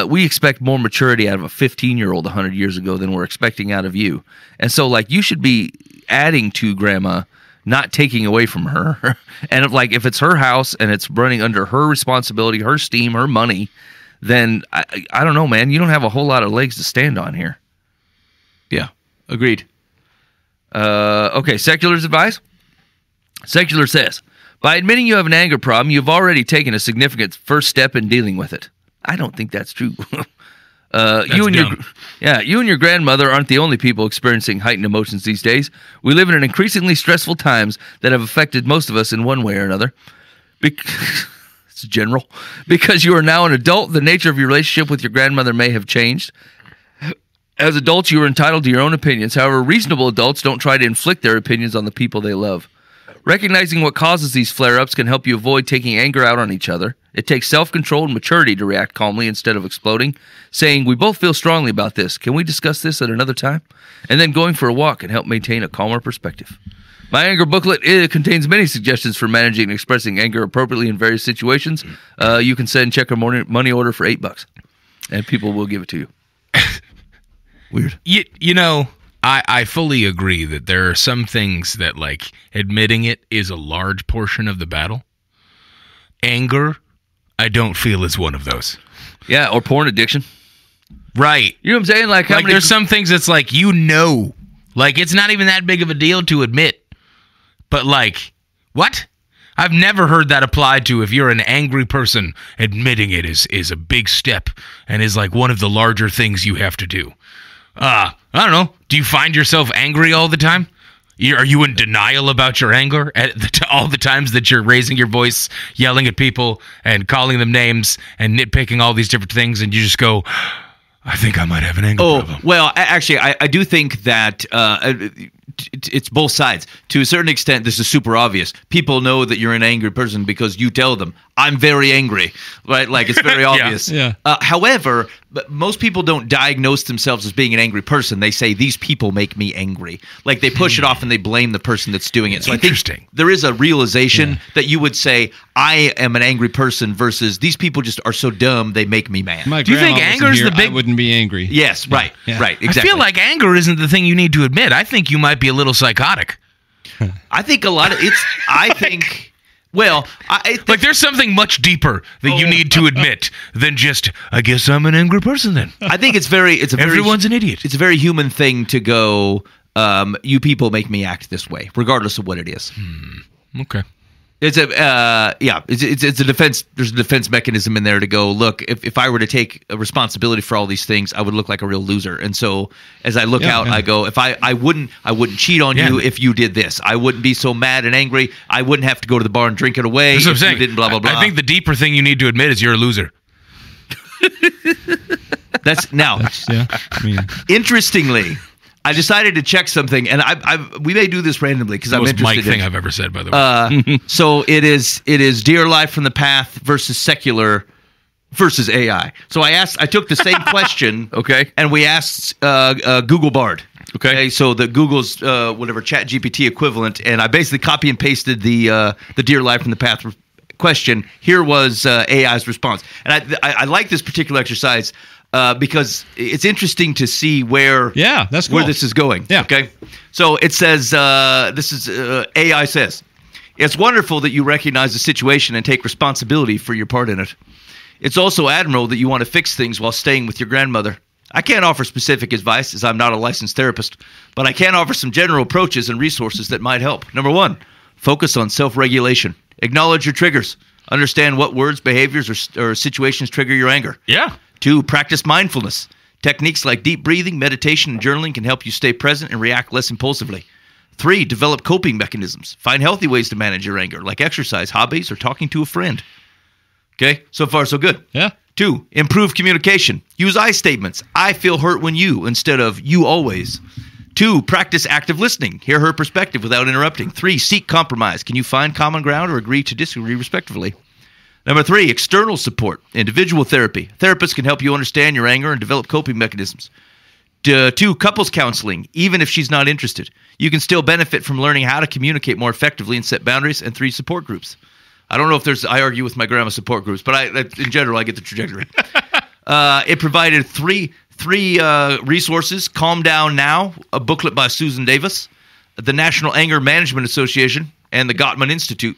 we expect more maturity out of a 15-year-old 100 years ago than we're expecting out of you. And so like you should be adding to grandma, not taking away from her. And if it's her house and it's running under her responsibility, her steam, her money, then I don't know, man. You don't have a whole lot of legs to stand on here. Yeah, agreed. Okay, Secular's advice. Secular says, by admitting you have an anger problem, you've already taken a significant first step in dealing with it. I don't think that's true. You and your grandmother aren't the only people experiencing heightened emotions these days. We live in increasingly stressful times that have affected most of us in one way or another. It's general. Because you are now an adult, the nature of your relationship with your grandmother may have changed. As adults, you are entitled to your own opinions. However, reasonable adults don't try to inflict their opinions on the people they love. Recognizing what causes these flare-ups can help you avoid taking anger out on each other. It takes self-control and maturity to react calmly instead of exploding, saying, we both feel strongly about this. Can we discuss this at another time? And then going for a walk can help maintain a calmer perspective. My anger booklet contains many suggestions for managing and expressing anger appropriately in various situations. You can send check or money order for $8, and people will give it to you. Weird. You know, I fully agree that there are some things that, like, admitting it is a large portion of the battle. Anger, I don't feel is one of those. Yeah, or porn addiction. Right. You know what I'm saying? Like there's some things that's like, like it's not even that big of a deal to admit. But like, what? I've never heard that applied to if you're an angry person. Admitting it is a big step and is like one of the larger things you have to do. I don't know. Do you find yourself angry all the time? Are you in denial about your anger at all the times that you're raising your voice, yelling at people and calling them names and nitpicking all these different things, and you just go, I think I might have an anger problem? Well, actually, I do think that it's both sides. To a certain extent, this is super obvious. People know that you're an angry person because you tell them, I'm very angry, right? Like, it's very obvious. Yeah. However, most people don't diagnose themselves as being an angry person. They say, these people make me angry. Like, they push it off and they blame the person that's doing it. So I think there is a realization that you would say, I am an angry person versus these people just are so dumb, they make me mad. My Do you think grandma anger wasn't is the here, big- I wouldn't be angry. Yes, right, right, exactly. I feel like anger isn't the thing you need to admit. I think you might be a little psychotic. I think a lot of it's. I think. Well, I think, Like there's something much deeper that you need to admit than just, I guess I'm an angry person then. I think it's very. It's a very. Everyone's an idiot. It's a very human thing to go. You people make me act this way, regardless of what it is. Okay. It's a it's a defense. There's a defense mechanism in there to go. Look, if I were to take a responsibility for all these things, I would look like a real loser. And so as I look out, I go, if I wouldn't cheat on you if you did this. I wouldn't be so mad and angry. I wouldn't have to go to the bar and drink it away. That's what I'm if saying. you didn't blah blah blah. I think the deeper thing you need to admit is you're a loser. that's now. Yeah. I mean, Interestingly, I decided to check something, and we may do this randomly because I'm Most interested Mike in thing it. I've ever said, by the way. So it is Dear Life from the Path versus secular versus AI. So I took the same question, Okay. and we asked Google Bard. Okay. So the Google's whatever ChatGPT equivalent, and I basically copy and pasted the Dear Life from the Path question. Here was AI's response, and I like this particular exercise. Because it's interesting to see where that's cool. where this is going. Yeah. Okay. So it says this is AI says it's wonderful that you recognize the situation and take responsibility for your part in it. It's also admirable that you want to fix things while staying with your grandmother. I can't offer specific advice as I'm not a licensed therapist, but I can offer some general approaches and resources that might help. Number 1, focus on self-regulation. Acknowledge your triggers. Understand what words, behaviors, or situations trigger your anger. Yeah. 2, practice mindfulness. Techniques like deep breathing, meditation, and journaling can help you stay present and react less impulsively. 3, develop coping mechanisms. Find healthy ways to manage your anger, like exercise, hobbies, or talking to a friend. Okay, so far so good. Yeah. 2, improve communication. Use I statements. I feel hurt when you, instead of you always. 2, practice active listening. Hear her perspective without interrupting. 3, seek compromise. Can you find common ground or agree to disagree respectfully? Number 3, external support, individual therapy. Therapists can help you understand your anger and develop coping mechanisms. 2, couples counseling, even if she's not interested. You can still benefit from learning how to communicate more effectively and set boundaries. And 3, support groups. I don't know if I argue with my grandma support groups, but in general, I get the trajectory. It provided three resources: Calm Down Now, a booklet by Susan Davis, the National Anger Management Association, and the Gottman Institute.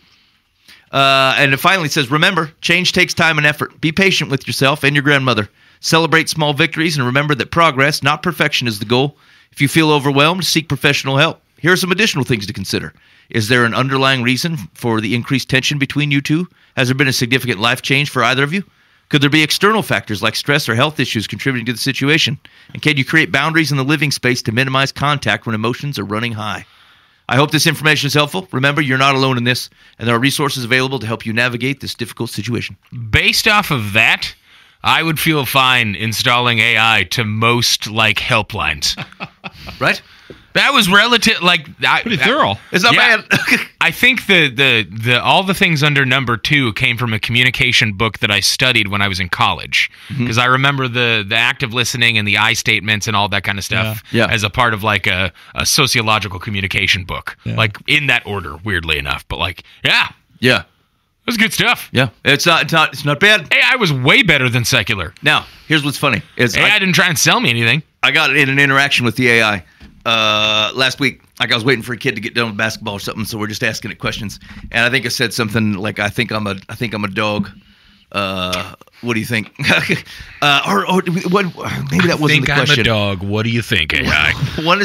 And it finally says, remember, change takes time and effort. Be patient with yourself and your grandmother. Celebrate small victories and remember that progress, not perfection, is the goal. If you feel overwhelmed, seek professional help. Here are some additional things to consider. Is there an underlying reason for the increased tension between you two? Has there been a significant life change for either of you? Could there be external factors like stress or health issues contributing to the situation? And can you create boundaries in the living space to minimize contact when emotions are running high? I hope this information is helpful. Remember, you're not alone in this, and there are resources available to help you navigate this difficult situation. Based off of that, I would feel fine installing AI to most helplines. Right? That was relative, Pretty thorough. It's not bad. I think the all the things under number 2 came from a communication book that I studied when I was in college, because I remember the active listening and the I statements and all that kind of stuff as a part of a sociological communication book, in that order, weirdly enough. But Yeah. it was good stuff. Yeah. It's not bad. AI was way better than secular. Now, here's what's funny. AI didn't try and sell me anything. I got in an interaction with the AI last week. I was waiting for a kid to get done with basketball or something, so we're just asking it questions. And I think I said something like, "I think I'm a dog," What do you think? or what? Maybe that wasn't the question. I'm a dog. What do you think, AI? One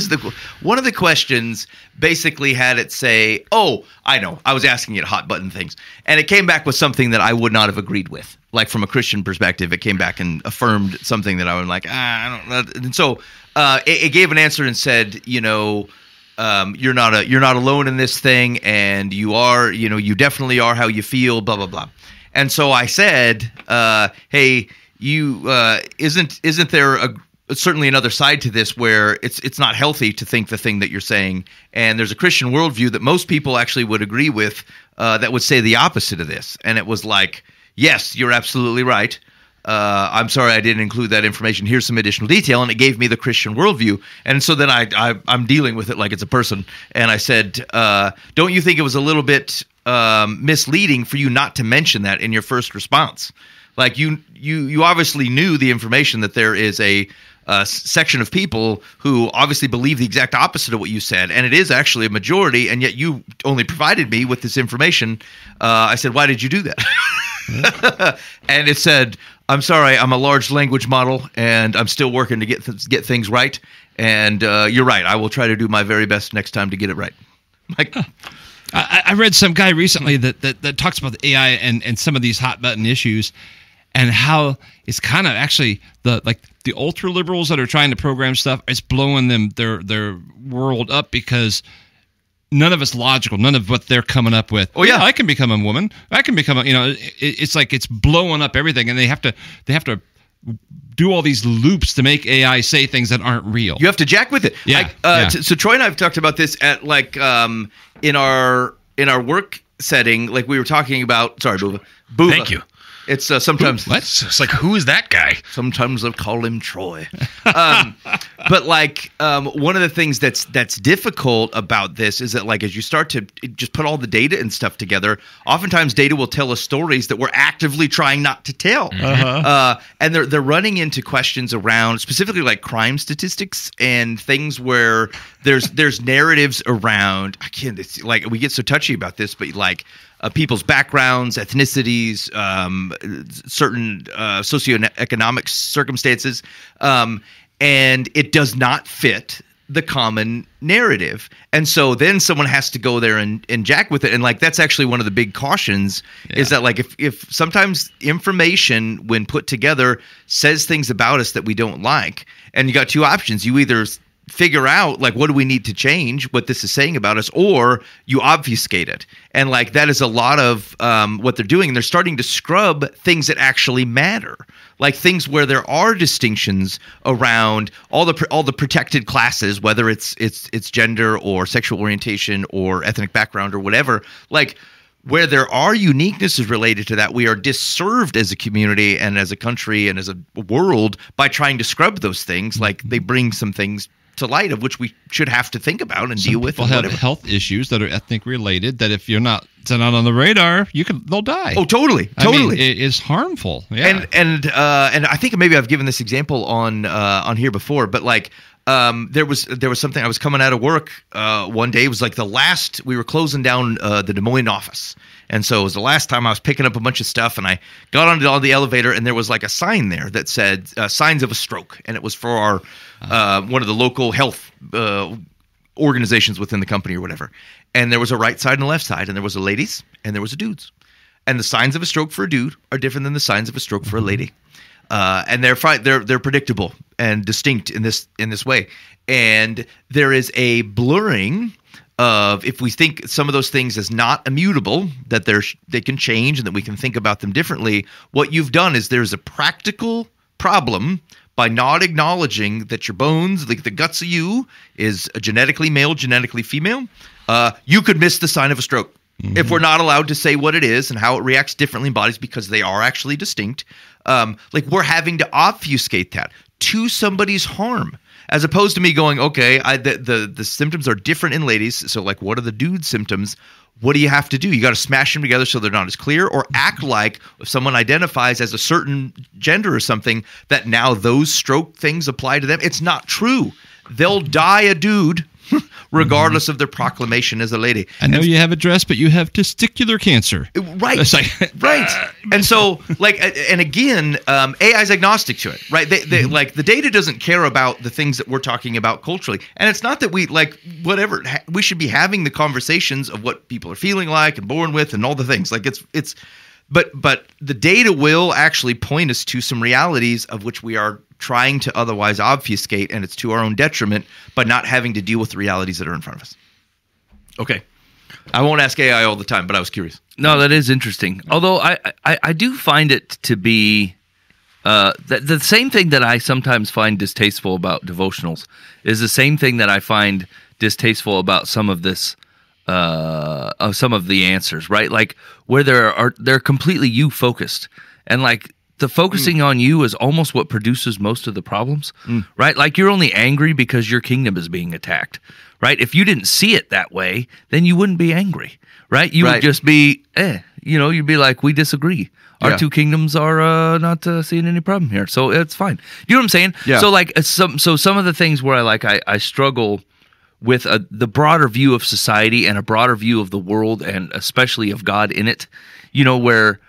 of the questions basically had it say, "Oh, I know. I was asking it hot button things," and it came back with something that I would not have agreed with. Like from a Christian perspective, it came back and affirmed something that I was like, I don't know. And so it gave an answer and said, you're not alone in this thing, and you are, you definitely are how you feel, blah blah blah. And so I said, hey, isn't there certainly another side to this where it's not healthy to think the thing that you're saying, and there's a Christian worldview that most people actually would agree with that would say the opposite of this. And it was like, yes, you're absolutely right. I'm sorry I didn't include that information. Here's some additional detail, and it gave me the Christian worldview. And so then I'm dealing with it like it's a person, and I said, don't you think it was a little bit misleading for you not to mention that in your first response? Like you obviously knew the information that there is a section of people who obviously believe the exact opposite of what you said, and it is actually a majority, and yet you only provided me with this information. I said, why did you do that? And it said, I'm sorry, I'm a large language model, and I'm still working to get things right, and you're right. I will try to do my very best next time to get it right. Like, I read some guy recently that talks about the AI and some of these hot button issues, and how it's kind of actually the ultra liberals that are trying to program stuff, it's blowing their world up, because none of it's logical. None of what they're coming up with. Oh yeah, I can become a woman. I can become it's like it's blowing up everything, and they have to do all these loops to make AI say things that aren't real. You have to jack with it. Yeah. So Troy and I have talked about this at in our work setting. Like we were talking about. Sorry, Buva. Thank you. It's sometimes what? It's like, who is that guy? Sometimes I'll call him Troy. But one of the things that's difficult about this is that as you start to just put all the data and stuff together, oftentimes data will tell us stories that we're actively trying not to tell. And they're running into questions around specifically like crime statistics and things where there's narratives around. It's we get so touchy about this, but people's backgrounds, ethnicities, certain socioeconomic circumstances, and it does not fit the common narrative. And so then someone has to go there and jack with it. And that's actually one of the big cautions is that if sometimes information when put together says things about us that we don't like, and you got two options. You either figure out what do we need to change what this is saying about us, or you obfuscate it. And that is a lot of what they're doing. And they're starting to scrub things that actually matter, like things where there are distinctions around all the protected classes, whether it's gender or sexual orientation or ethnic background or whatever. Where there are uniquenesses related to that, we are disserved as a community and as a country and as a world by trying to scrub those things. They bring some things to light of which we should have to think about and deal with. People have health issues that are ethnic related that if you're not on the radar, they'll die. Oh, totally. I mean, it is harmful. Yeah. And I think maybe I've given this example on here before, but there was something. I was coming out of work one day. It was we were closing down the Des Moines office. And so it was the last time I was picking up a bunch of stuff, and I got onto the elevator, and there was a sign there that said signs of a stroke. And it was for our one of the local health organizations within the company or whatever. And there was a right side and a left side, and there was a ladies and there was a dudes. And the signs of a stroke for a dude are different than the signs of a stroke for a lady. And they're predictable and distinct in this way. And there is a blurring of, if we think some of those things as not immutable, that they can change and that we can think about them differently. What you've done is there's a practical problem by not acknowledging that your bones, the guts of you, is a genetically male, genetically female. You could miss the sign of a stroke. Mm-hmm. If we're not allowed to say what it is and how it reacts differently in bodies because they are actually distinct, we're having to obfuscate that to somebody's harm, as opposed to me going, okay, the symptoms are different in ladies. So what are the dude symptoms? What do you have to do? You got to smash them together so they're not as clear, or act like if someone identifies as a certain gender or something, that now those stroke things apply to them. It's not true. They'll die a dude regardless of their proclamation as a lady. I know you have a dress, but you have testicular cancer. Right. It's like, right. And so, like, and again, AI is agnostic to it, right? They like, the data doesn't care about the things that we're talking about culturally. And it's not that we, like, whatever, we should be having the conversations of what people are feeling like and born with and all the things. Like, but the data will actually point us to some realities of which we are trying to otherwise obfuscate, and it's to our own detriment, but not having to deal with the realities that are in front of us. Okay. I won't ask AI all the time, but I was curious. No, that is interesting. Although I do find it to be the same thing that I sometimes find distasteful about devotionals is the same thing that I find distasteful about some of this, some of the answers, right? Like where they're completely you focused, and like the focusing on you is almost what produces most of the problems, right? Like you're only angry because your kingdom is being attacked, right? If you didn't see it that way, then you wouldn't be angry, right? You would just be, you'd be like, we disagree. Our two kingdoms are not seeing any problem here, so it's fine. You know what I'm saying? Yeah. So like, some of the things where I struggle with the broader view of society and a broader view of the world and especially of God in it, where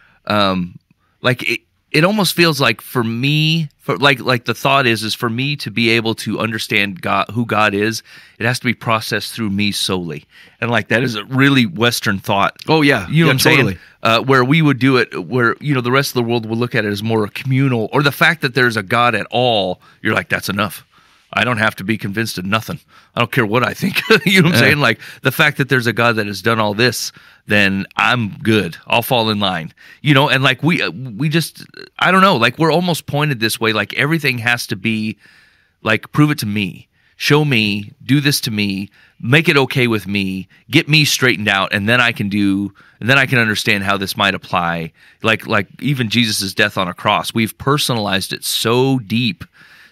like it almost feels like for me, like the thought is for me to be able to understand God, who God is, it has to be processed through me solely. And like that is a really Western thought. Oh yeah. You know what I'm totally. saying? Where we would do it, where, the rest of the world would look at it as more communal, or the fact that there's a God at all, you're like, that's enough. I don't have to be convinced of nothing. I don't care what I think. You know what I'm saying? Like the fact that there's a God that has done all this, then I'm good. I'll fall in line. And like we just, I don't know, like we're almost pointed this way. Like everything has to be like, prove it to me, show me, do this to me, make it okay with me, get me straightened out. And then I can understand how this might apply. Like even Jesus's death on a cross, we've personalized it so deep.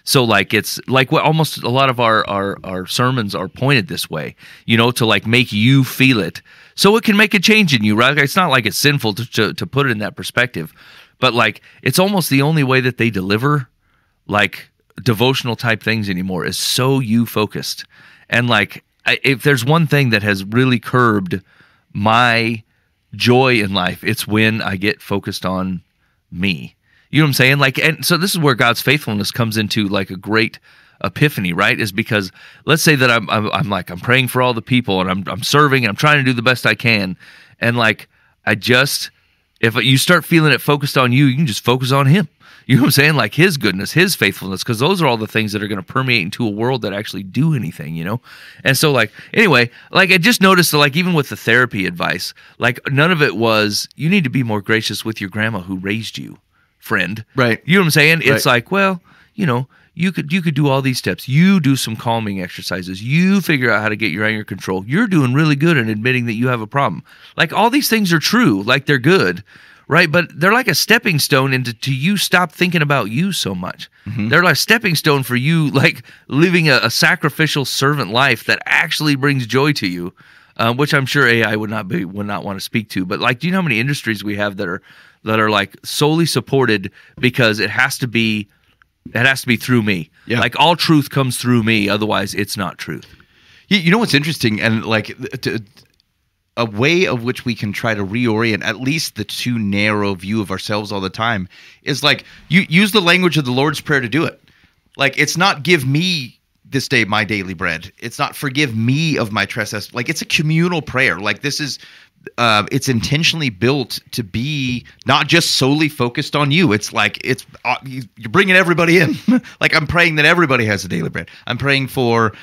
So like it's like what almost a lot of our sermons are pointed this way, to like make you feel it, so it can make a change in you, right? It's not like it's sinful to put it in that perspective, but like it's almost the only way that they deliver like devotional type things anymore is so you focused. And like if there's one thing that has really curbed my joy in life, it's when I get focused on me. You know what I'm saying? Like, and so this is where God's faithfulness comes into like a great epiphany, right? Is because let's say that I'm praying for all the people and I'm serving and I'm trying to do the best I can, and like if you start feeling it focused on you, you can just focus on Him. You know what I'm saying? Like His goodness, His faithfulness, because those are all the things that are going to permeate into a world that actually do anything, And so like, anyway, like I just noticed that like even with the therapy advice, like none of it was, you need to be more gracious with your grandma who raised you, friend. Right. You know what I'm saying? It's right. like, well, you could do all these steps. You do some calming exercises. You figure out how to get your anger control. You're doing really good in admitting that you have a problem. Like all these things are true. Like they're good, right? But they're like a stepping stone to you stop thinking about you so much. Mm-hmm. They're like a stepping stone for you, like living a sacrificial servant life that actually brings joy to you, which I'm sure AI would not want to speak to. But like, do you know how many industries we have that are like solely supported because it has to be through me. Yeah. Like all truth comes through me. Otherwise it's not truth. You know what's interesting, and like a way of which we can try to reorient at least the too narrow view of ourselves all the time is like you use the language of the Lord's Prayer to do it. Like it's not give me this day my daily bread. It's not forgive me of my trespass. Like it's a communal prayer. Like this is it's intentionally built to be not just solely focused on you. It's like you're bringing everybody in. Like I'm praying that everybody has a daily bread. I'm praying for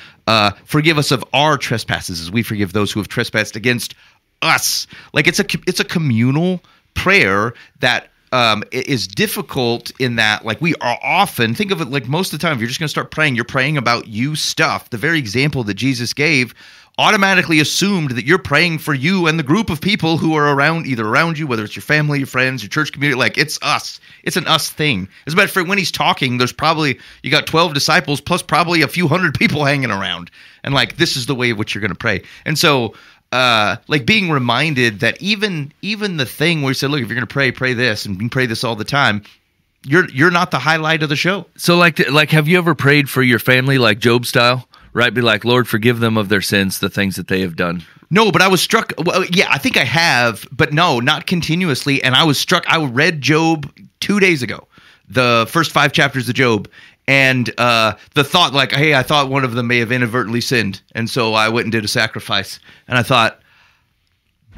forgive us of our trespasses as we forgive those who have trespassed against us. Like it's a communal prayer that is difficult in that like we are often think of it like most of the time if you're just going to start praying, you're praying about you stuff. The very example that Jesus gave automatically assumed that you're praying for you and the group of people who are around you, whether it's your family, your friends, your church community. Like it's us. It's an us thing. As a matter of fact, when He's talking, there's probably you got 12 disciples plus probably a few hundred people hanging around, and like this is the way in which you're going to pray. And so like being reminded that even the thing where He said, look, if you're going to pray this, and you can pray this all the time. You're not the highlight of the show. So like have you ever prayed for your family like Job style? right? Be like, Lord, forgive them of their sins, the things that they have done. No, but I was struck. Well, yeah, I think I have, but no, not continuously. And I was struck. I read Job 2 days ago, the first 5 chapters of Job. And the thought, like, hey, I thought one of them may have inadvertently sinned. And so I went and did a sacrifice. And I thought,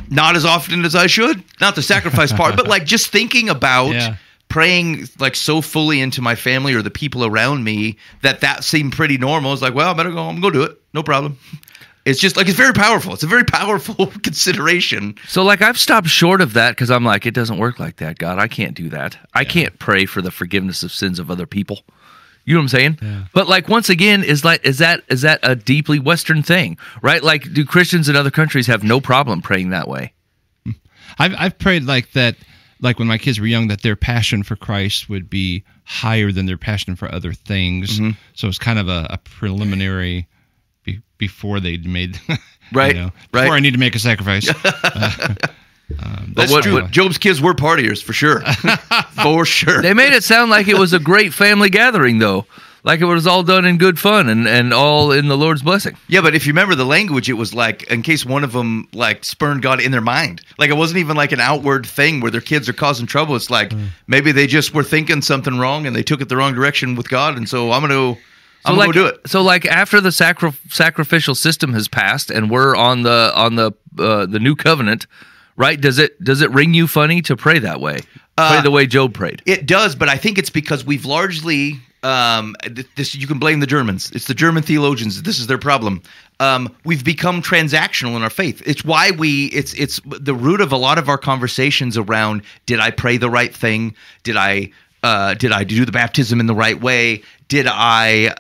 not as often as I should. Not the sacrifice part, but like just thinking about praying like so fully into my family or the people around me that seemed pretty normal. It's like, well, I better go. I'm going to do it. No problem. It's just like, it's very powerful. It's a very powerful consideration. So like I've stopped short of that because I'm like, it doesn't work like that, God. I can't do that. I can't pray for the forgiveness of sins of other people. You know what I'm saying? Yeah. But like once again, is that a deeply Western thing, right? Like, do Christians in other countries have no problem praying that way? I've prayed like that, like when my kids were young, that their passion for Christ would be higher than their passion for other things. Mm-hmm. So it's kind of a preliminary before they made right, before I need to make a sacrifice. That's true. Job's kids were partiers for sure. For sure. They made it sound like it was a great family gathering, though. Like it was all done in good fun and all in the Lord's blessing. Yeah, but if you remember the language, it was like in case one of them like spurned God in their mind. Like it wasn't even like an outward thing where their kids are causing trouble. It's like maybe they just were thinking something wrong and they took it the wrong direction with God. And so I'm going to go do it. So like after the sacrificial system has passed and we're on the new covenant, right? Does it ring you funny to pray that way? Pray the way Job prayed. It does, but I think it's because we've largely this. You can blame the Germans. It's the German theologians. This is their problem. We've become transactional in our faith. It's why it's the root of a lot of our conversations around: did I pray the right thing? Did I do the baptism in the right way? Did I?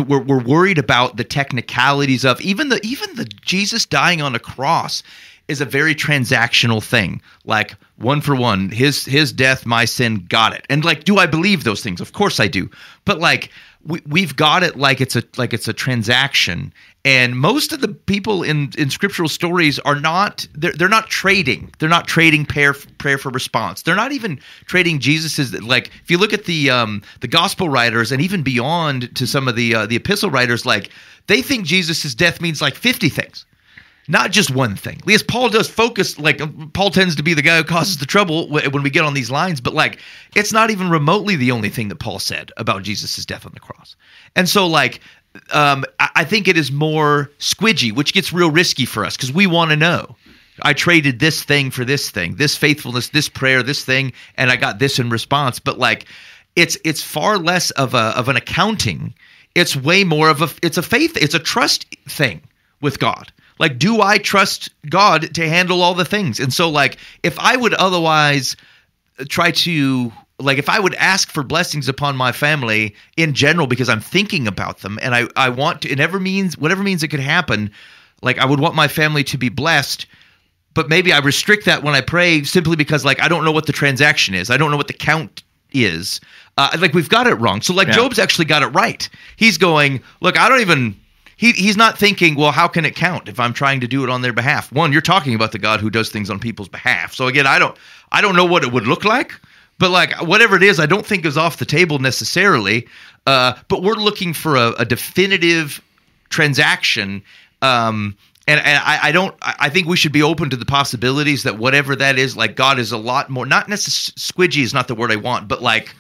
We're worried about the technicalities of even the Jesus dying on a cross is a very transactional thing. Like one for one, his death, my sin, got it. And like, do I believe those things? Of course I do. But like we've got it like it's a transaction. And most of the people in scriptural stories are not they're not trading. They're not trading prayer for response. They're not even trading Jesus's, like if you look at the gospel writers and even beyond to some of the epistle writers, like they think Jesus's death means like 50 things. Not just one thing. Yes, Paul does focus, like Paul tends to be the guy who causes the trouble when we get on these lines, but like it's not even remotely the only thing that Paul said about Jesus' death on the cross. And so like I think it is more squidgy, which gets real risky for us because we want to know. I traded this thing for this thing, this faithfulness, this prayer, this thing, and I got this in response. But like it's far less of an accounting. It's way more of it's a faith, it's a trust thing with God. Like, do I trust God to handle all the things? And so, like, if I would otherwise try to, like, if I would ask for blessings upon my family in general because I'm thinking about them and I want to, in whatever means it could happen, like, I would want my family to be blessed, but maybe I restrict that when I pray simply because, like, I don't know what the transaction is. I don't know what the count is. Like, we've got it wrong. So, like, Job's actually got it right. He's going, look, I don't even... He's not thinking, well, how can it count if I'm trying to do it on their behalf? One, you're talking about the God who does things on people's behalf. So again, I don't know what it would look like, but like whatever it is, I don't think is off the table necessarily. But we're looking for a definitive transaction. And I think we should be open to the possibilities that whatever that is, like God is a lot more, not necessarily, squidgy is not the word I want, but like,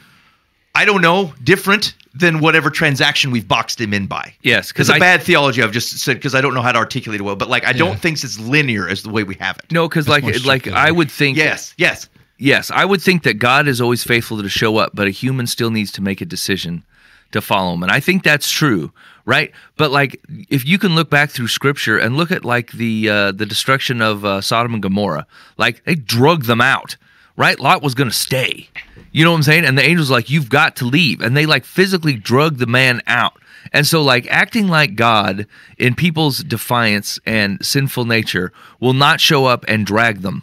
I don't know, different than whatever transaction we've boxed him in by. Yes. Because it's a bad theology I've just said because I don't know how to articulate it well. But like I don't think it's linear as the way we have it. No, because like I would think... Yes, I would think that God is always faithful to show up, but a human still needs to make a decision to follow him. And I think that's true, right? But like if you can look back through Scripture and look at like the destruction of Sodom and Gomorrah, like they drug them out, right? Lot was going to stay. You know what I'm saying? And the angel's like, you've got to leave. And they like physically drug the man out. And so like acting like God in people's defiance and sinful nature will not show up and drag them,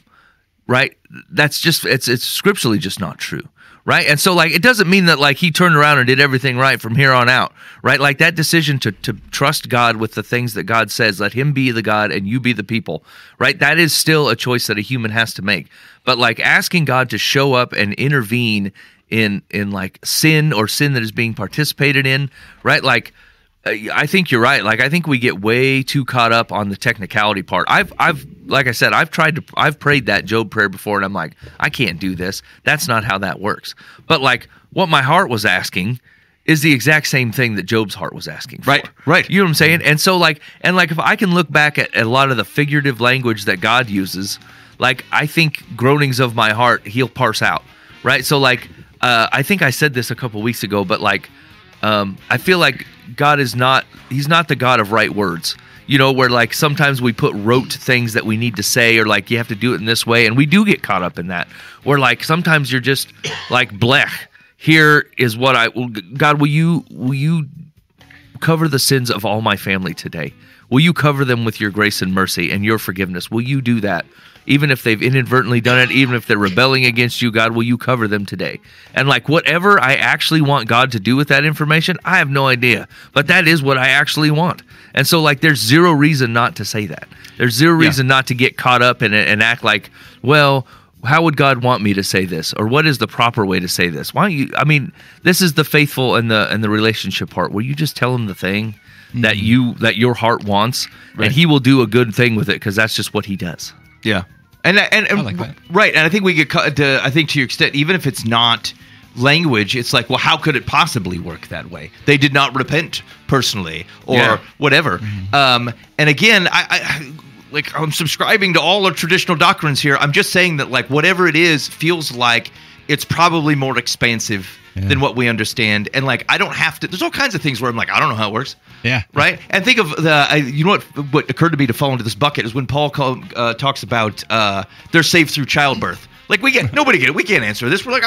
right? That's just, it's scripturally just not true, right? And so like, it doesn't mean that like he turned around and did everything right from here on out, right? Like that decision to trust God with the things that God says, let him be the God and you be the people, right? That is still a choice that a human has to make. But like asking God to show up and intervene in like sin or sin that is being participated in, right? Like I think you're right. Like, I think we get way too caught up on the technicality part. I've like I said, I've prayed that Job prayer before, and I'm like, I can't do this. That's not how that works. But like, what my heart was asking is the exact same thing that Job's heart was asking for. Right. You know what I'm saying? And so like, if I can look back at a lot of the figurative language that God uses, like, I think groanings of my heart, he'll parse out. Right. So like, I think I said this a couple weeks ago, but like, I feel like God he's not the God of right words, you know, where like sometimes we put rote things that we need to say, or like you have to do it in this way. And we do get caught up in that, where like sometimes you're just like, blech, here is what God, will you cover the sins of all my family today? Will you cover them with your grace and mercy and your forgiveness? Will you do that? Even if they've inadvertently done it, even if they're rebelling against you, God, will you cover them today? And like, whatever I actually want God to do with that information, I have no idea. But that is what I actually want. And so like, there's zero reason not to say that. There's zero reason not to get caught up in it and act like, well, how would God want me to say this? Or what is the proper way to say this? Why don't you, I mean, this is the faithful and the relationship part, where you just tell him the thing that your heart wants, and he will do a good thing with it, because that's just what he does. Yeah, and I like that. Right, and I think we get cut to, I think to your extent, even if it's not language, it's like, well, how could it possibly work that way? They did not repent personally, or whatever. And again, I'm subscribing to all of traditional doctrines here. I'm just saying that like whatever it is feels like it's probably more expansive than what we understand. And like, I don't have to, there's all kinds of things where I'm like, I don't know how it works. Yeah. Right. And think of you know what occurred to me to fall into this bucket is when Paul talks about they're saved through childbirth. Like nobody get it. We can't answer this. We're like,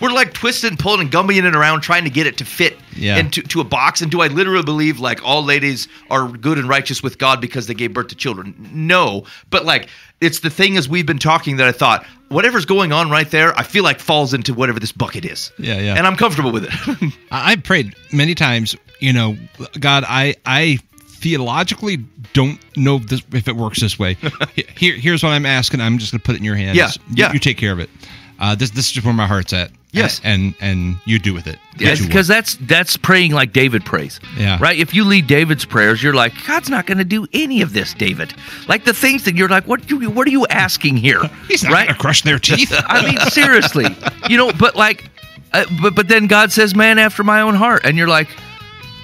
we're like twisting and pulling and gummying it around trying to get it to fit into a box. And do I literally believe like all ladies are good and righteous with God because they gave birth to children? No. But like, it's the thing as we've been talking that I thought, whatever's going on right there, I feel like falls into whatever this bucket is. Yeah, yeah. And I'm comfortable with it. I prayed many times, you know, God, I theologically don't know this, if it works this way. Here's what I'm asking. I'm just going to put it in your hands. Yeah. You take care of it. This is just where my heart's at. Yes. And you do with it. Yes, because that's praying like David prays. Yeah. Right? If you lead David's prayers, you're like, God's not going to do any of this, David. Like the things that you're like, what are you asking here? He's not going to crush their teeth. I mean, seriously. You know, but like, but then God says, man after my own heart. And you're like,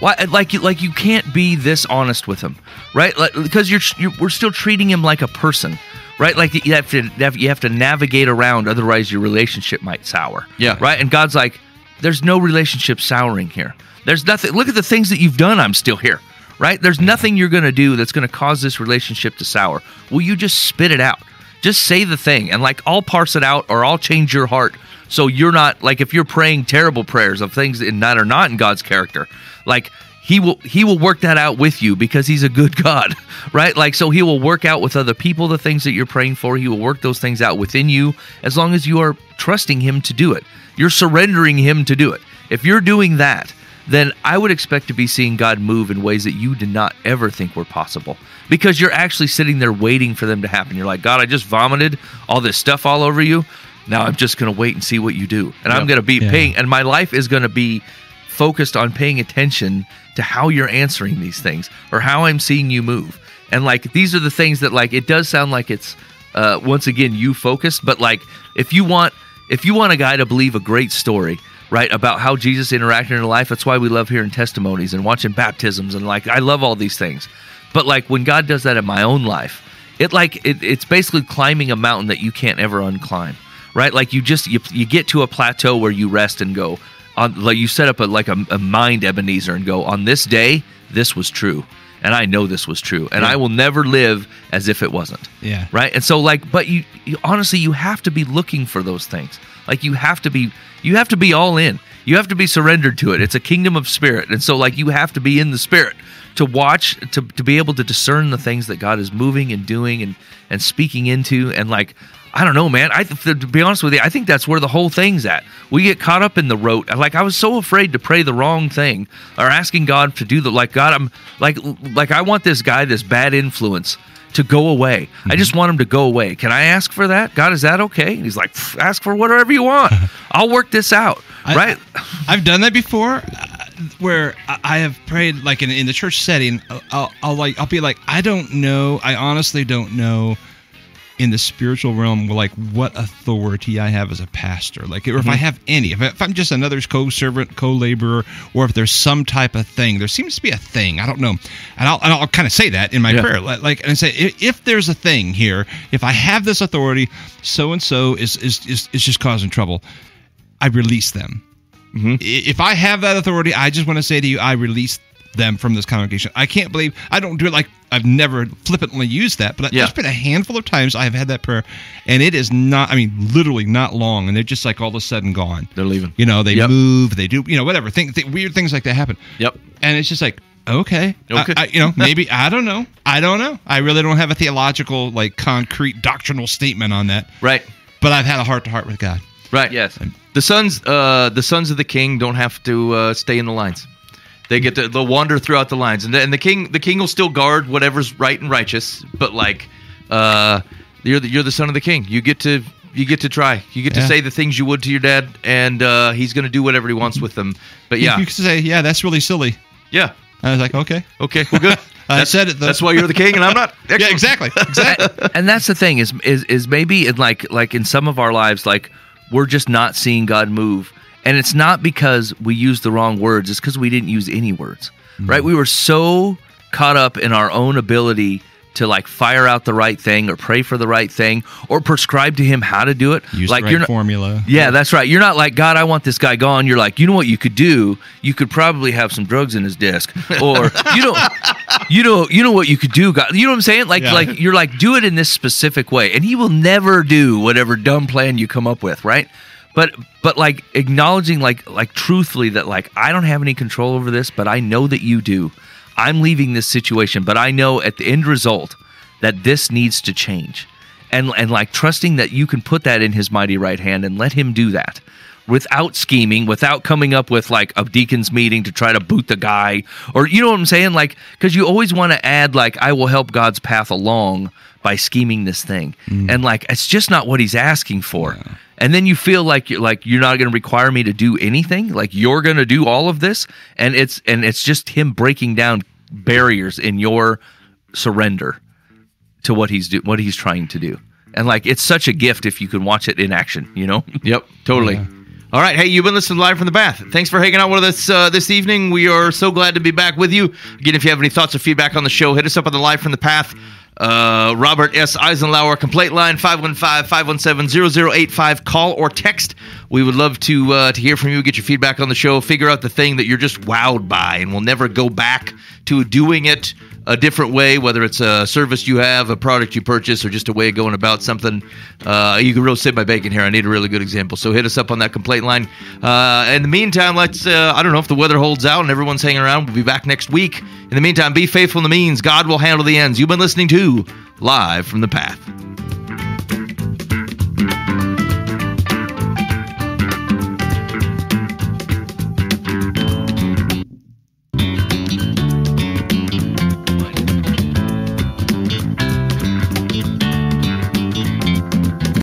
why? Like you can't be this honest with him, right? Like, because we're still treating him like a person. Right, like you have to navigate around, otherwise your relationship might sour. Yeah. Right, and God's like, there's no relationship souring here. There's nothing. Look at the things that you've done. I'm still here. Right, there's nothing you're going to do that's going to cause this relationship to sour. Will you just spit it out? Just say the thing, and like I'll parse it out, or I'll change your heart, so you're not like, if you're praying terrible prayers of things that are not in God's character, like. He will work that out with you, because he's a good God, right? Like, so he will work out with other people the things that you're praying for. He will work those things out within you, as long as you are trusting him to do it. You're surrendering him to do it. If you're doing that, then I would expect to be seeing God move in ways that you did not ever think were possible, because you're actually sitting there waiting for them to happen. You're like, God, I just vomited all this stuff all over you. Now I'm just going to wait and see what you do. And I'm going to be paying, and my life is going to be focused on paying attention to how you're answering these things, or how I'm seeing you move. And like, these are the things that, like, it does sound like it's once again you focused, but like, if you want a guy to believe a great story, right, about how Jesus interacted in life, that's why we love hearing testimonies and watching baptisms, and like, I love all these things. But like, when God does that in my own life, it's basically climbing a mountain that you can't ever unclimb, right? Like, you get to a plateau where you rest and go, like you set up a mind Ebenezer and go, on this day, this was true. And I know this was true. And I will never live as if it wasn't. Yeah. Right? And so like, but you honestly, you have to be looking for those things. Like you have to be all in. You have to be surrendered to it. It's a kingdom of spirit. And so like, you have to be in the spirit to watch, to be able to discern the things that God is moving and doing and speaking into. And like, I don't know, man. To be honest with you, I think that's where the whole thing's at. We get caught up in the rote. Like, I was so afraid to pray the wrong thing, or asking God to do God, I'm like, I want this guy, this bad influence, to go away. I just want him to go away. Can I ask for that? God, is that okay? And he's like, ask for whatever you want. I'll work this out. Right? I've done that before. where I have prayed, like in the church setting, I'll be like, I don't know. I honestly don't know in the spiritual realm, like what authority I have as a pastor, like, or if I have any, if I'm just another co-servant, co-laborer, or if there's some type of thing. There seems to be a thing. I don't know, and I'll kind of say that in my prayer, like, and say if there's a thing here, if I have this authority, so and so is just causing trouble, I release them. If I have that authority, I just want to say to you, I release them from this congregation. I can't believe I don't do it. Like, I've never flippantly used that, but there's been a handful of times I have had that prayer, and it is not, I mean, literally not long, and they're just like all of a sudden gone. They're leaving. You know, they move, they do, you know, whatever. Weird things like that happen. Yep. And it's just like, okay. You know, maybe, I don't know. I really don't have a theological, like, concrete doctrinal statement on that. Right. But I've had a heart-to-heart with God. Right. Yes. The sons of the king don't have to stay in the lines. They they'll wander throughout the lines, and the king will still guard whatever's right and righteous. But like, you're the son of the king. You get to try. You get to say the things you would to your dad, and he's going to do whatever he wants with them. But yeah, you could say, yeah, that's really silly. Yeah. I was like, okay, well, good. I said it though. That's why you're the king, and I'm not. Yeah, exactly. And that's the thing is maybe in like in some of our lives, like, we're just not seeing God move. And it's not because we used the wrong words. It's because we didn't use any words, right? We were so caught up in our own ability to, like, fire out the right thing or pray for the right thing or prescribe to him how to do it. Use like, the right formula. Yeah, that's right. You're not like, God, I want this guy gone. You're like, you know what you could do? You could probably have some drugs in his desk, or you know what you could do, God. You know what I'm saying? Like, like you're like, do it in this specific way, and he will never do whatever dumb plan you come up with, right? But like acknowledging like truthfully that, like, I don't have any control over this, but I know that you do. I'm leaving this situation, but I know at the end result that this needs to change. And like trusting that you can put that in his mighty right hand and let him do that without scheming, without coming up with like a deacon's meeting to try to boot the guy, or, you know what I'm saying? Like, because you always want to add, like, I will help God's path along by scheming this thing. And like, it's just not what he's asking for. Yeah. And then you feel like you're not going to require me to do anything. Like, you're going to do all of this, and it's just him breaking down barriers in your surrender to what he's trying to do. And like, it's such a gift if you can watch it in action. You know? Yep, totally. Yeah. All right. Hey, you've been listening live from the bath. Thanks for hanging out with us this evening. We are so glad to be back with you. Again, if you have any thoughts or feedback on the show, hit us up on the Live from the Path Robert S. Eisenlower complaint line, 515-517-0085. Call or text. We would love to hear from you, get your feedback on the show, figure out the thing that you're just wowed by, and we'll never go back to doing it a different way, whether it's a service you have, a product you purchase, or just a way of going about something. You can really sit my bacon here. I need a really good example. So hit us up on that complaint line. In the meantime, let's, I don't know if the weather holds out and everyone's hanging around. We'll be back next week. In the meantime, be faithful in the means. God will handle the ends. You've been listening to Live from the Path.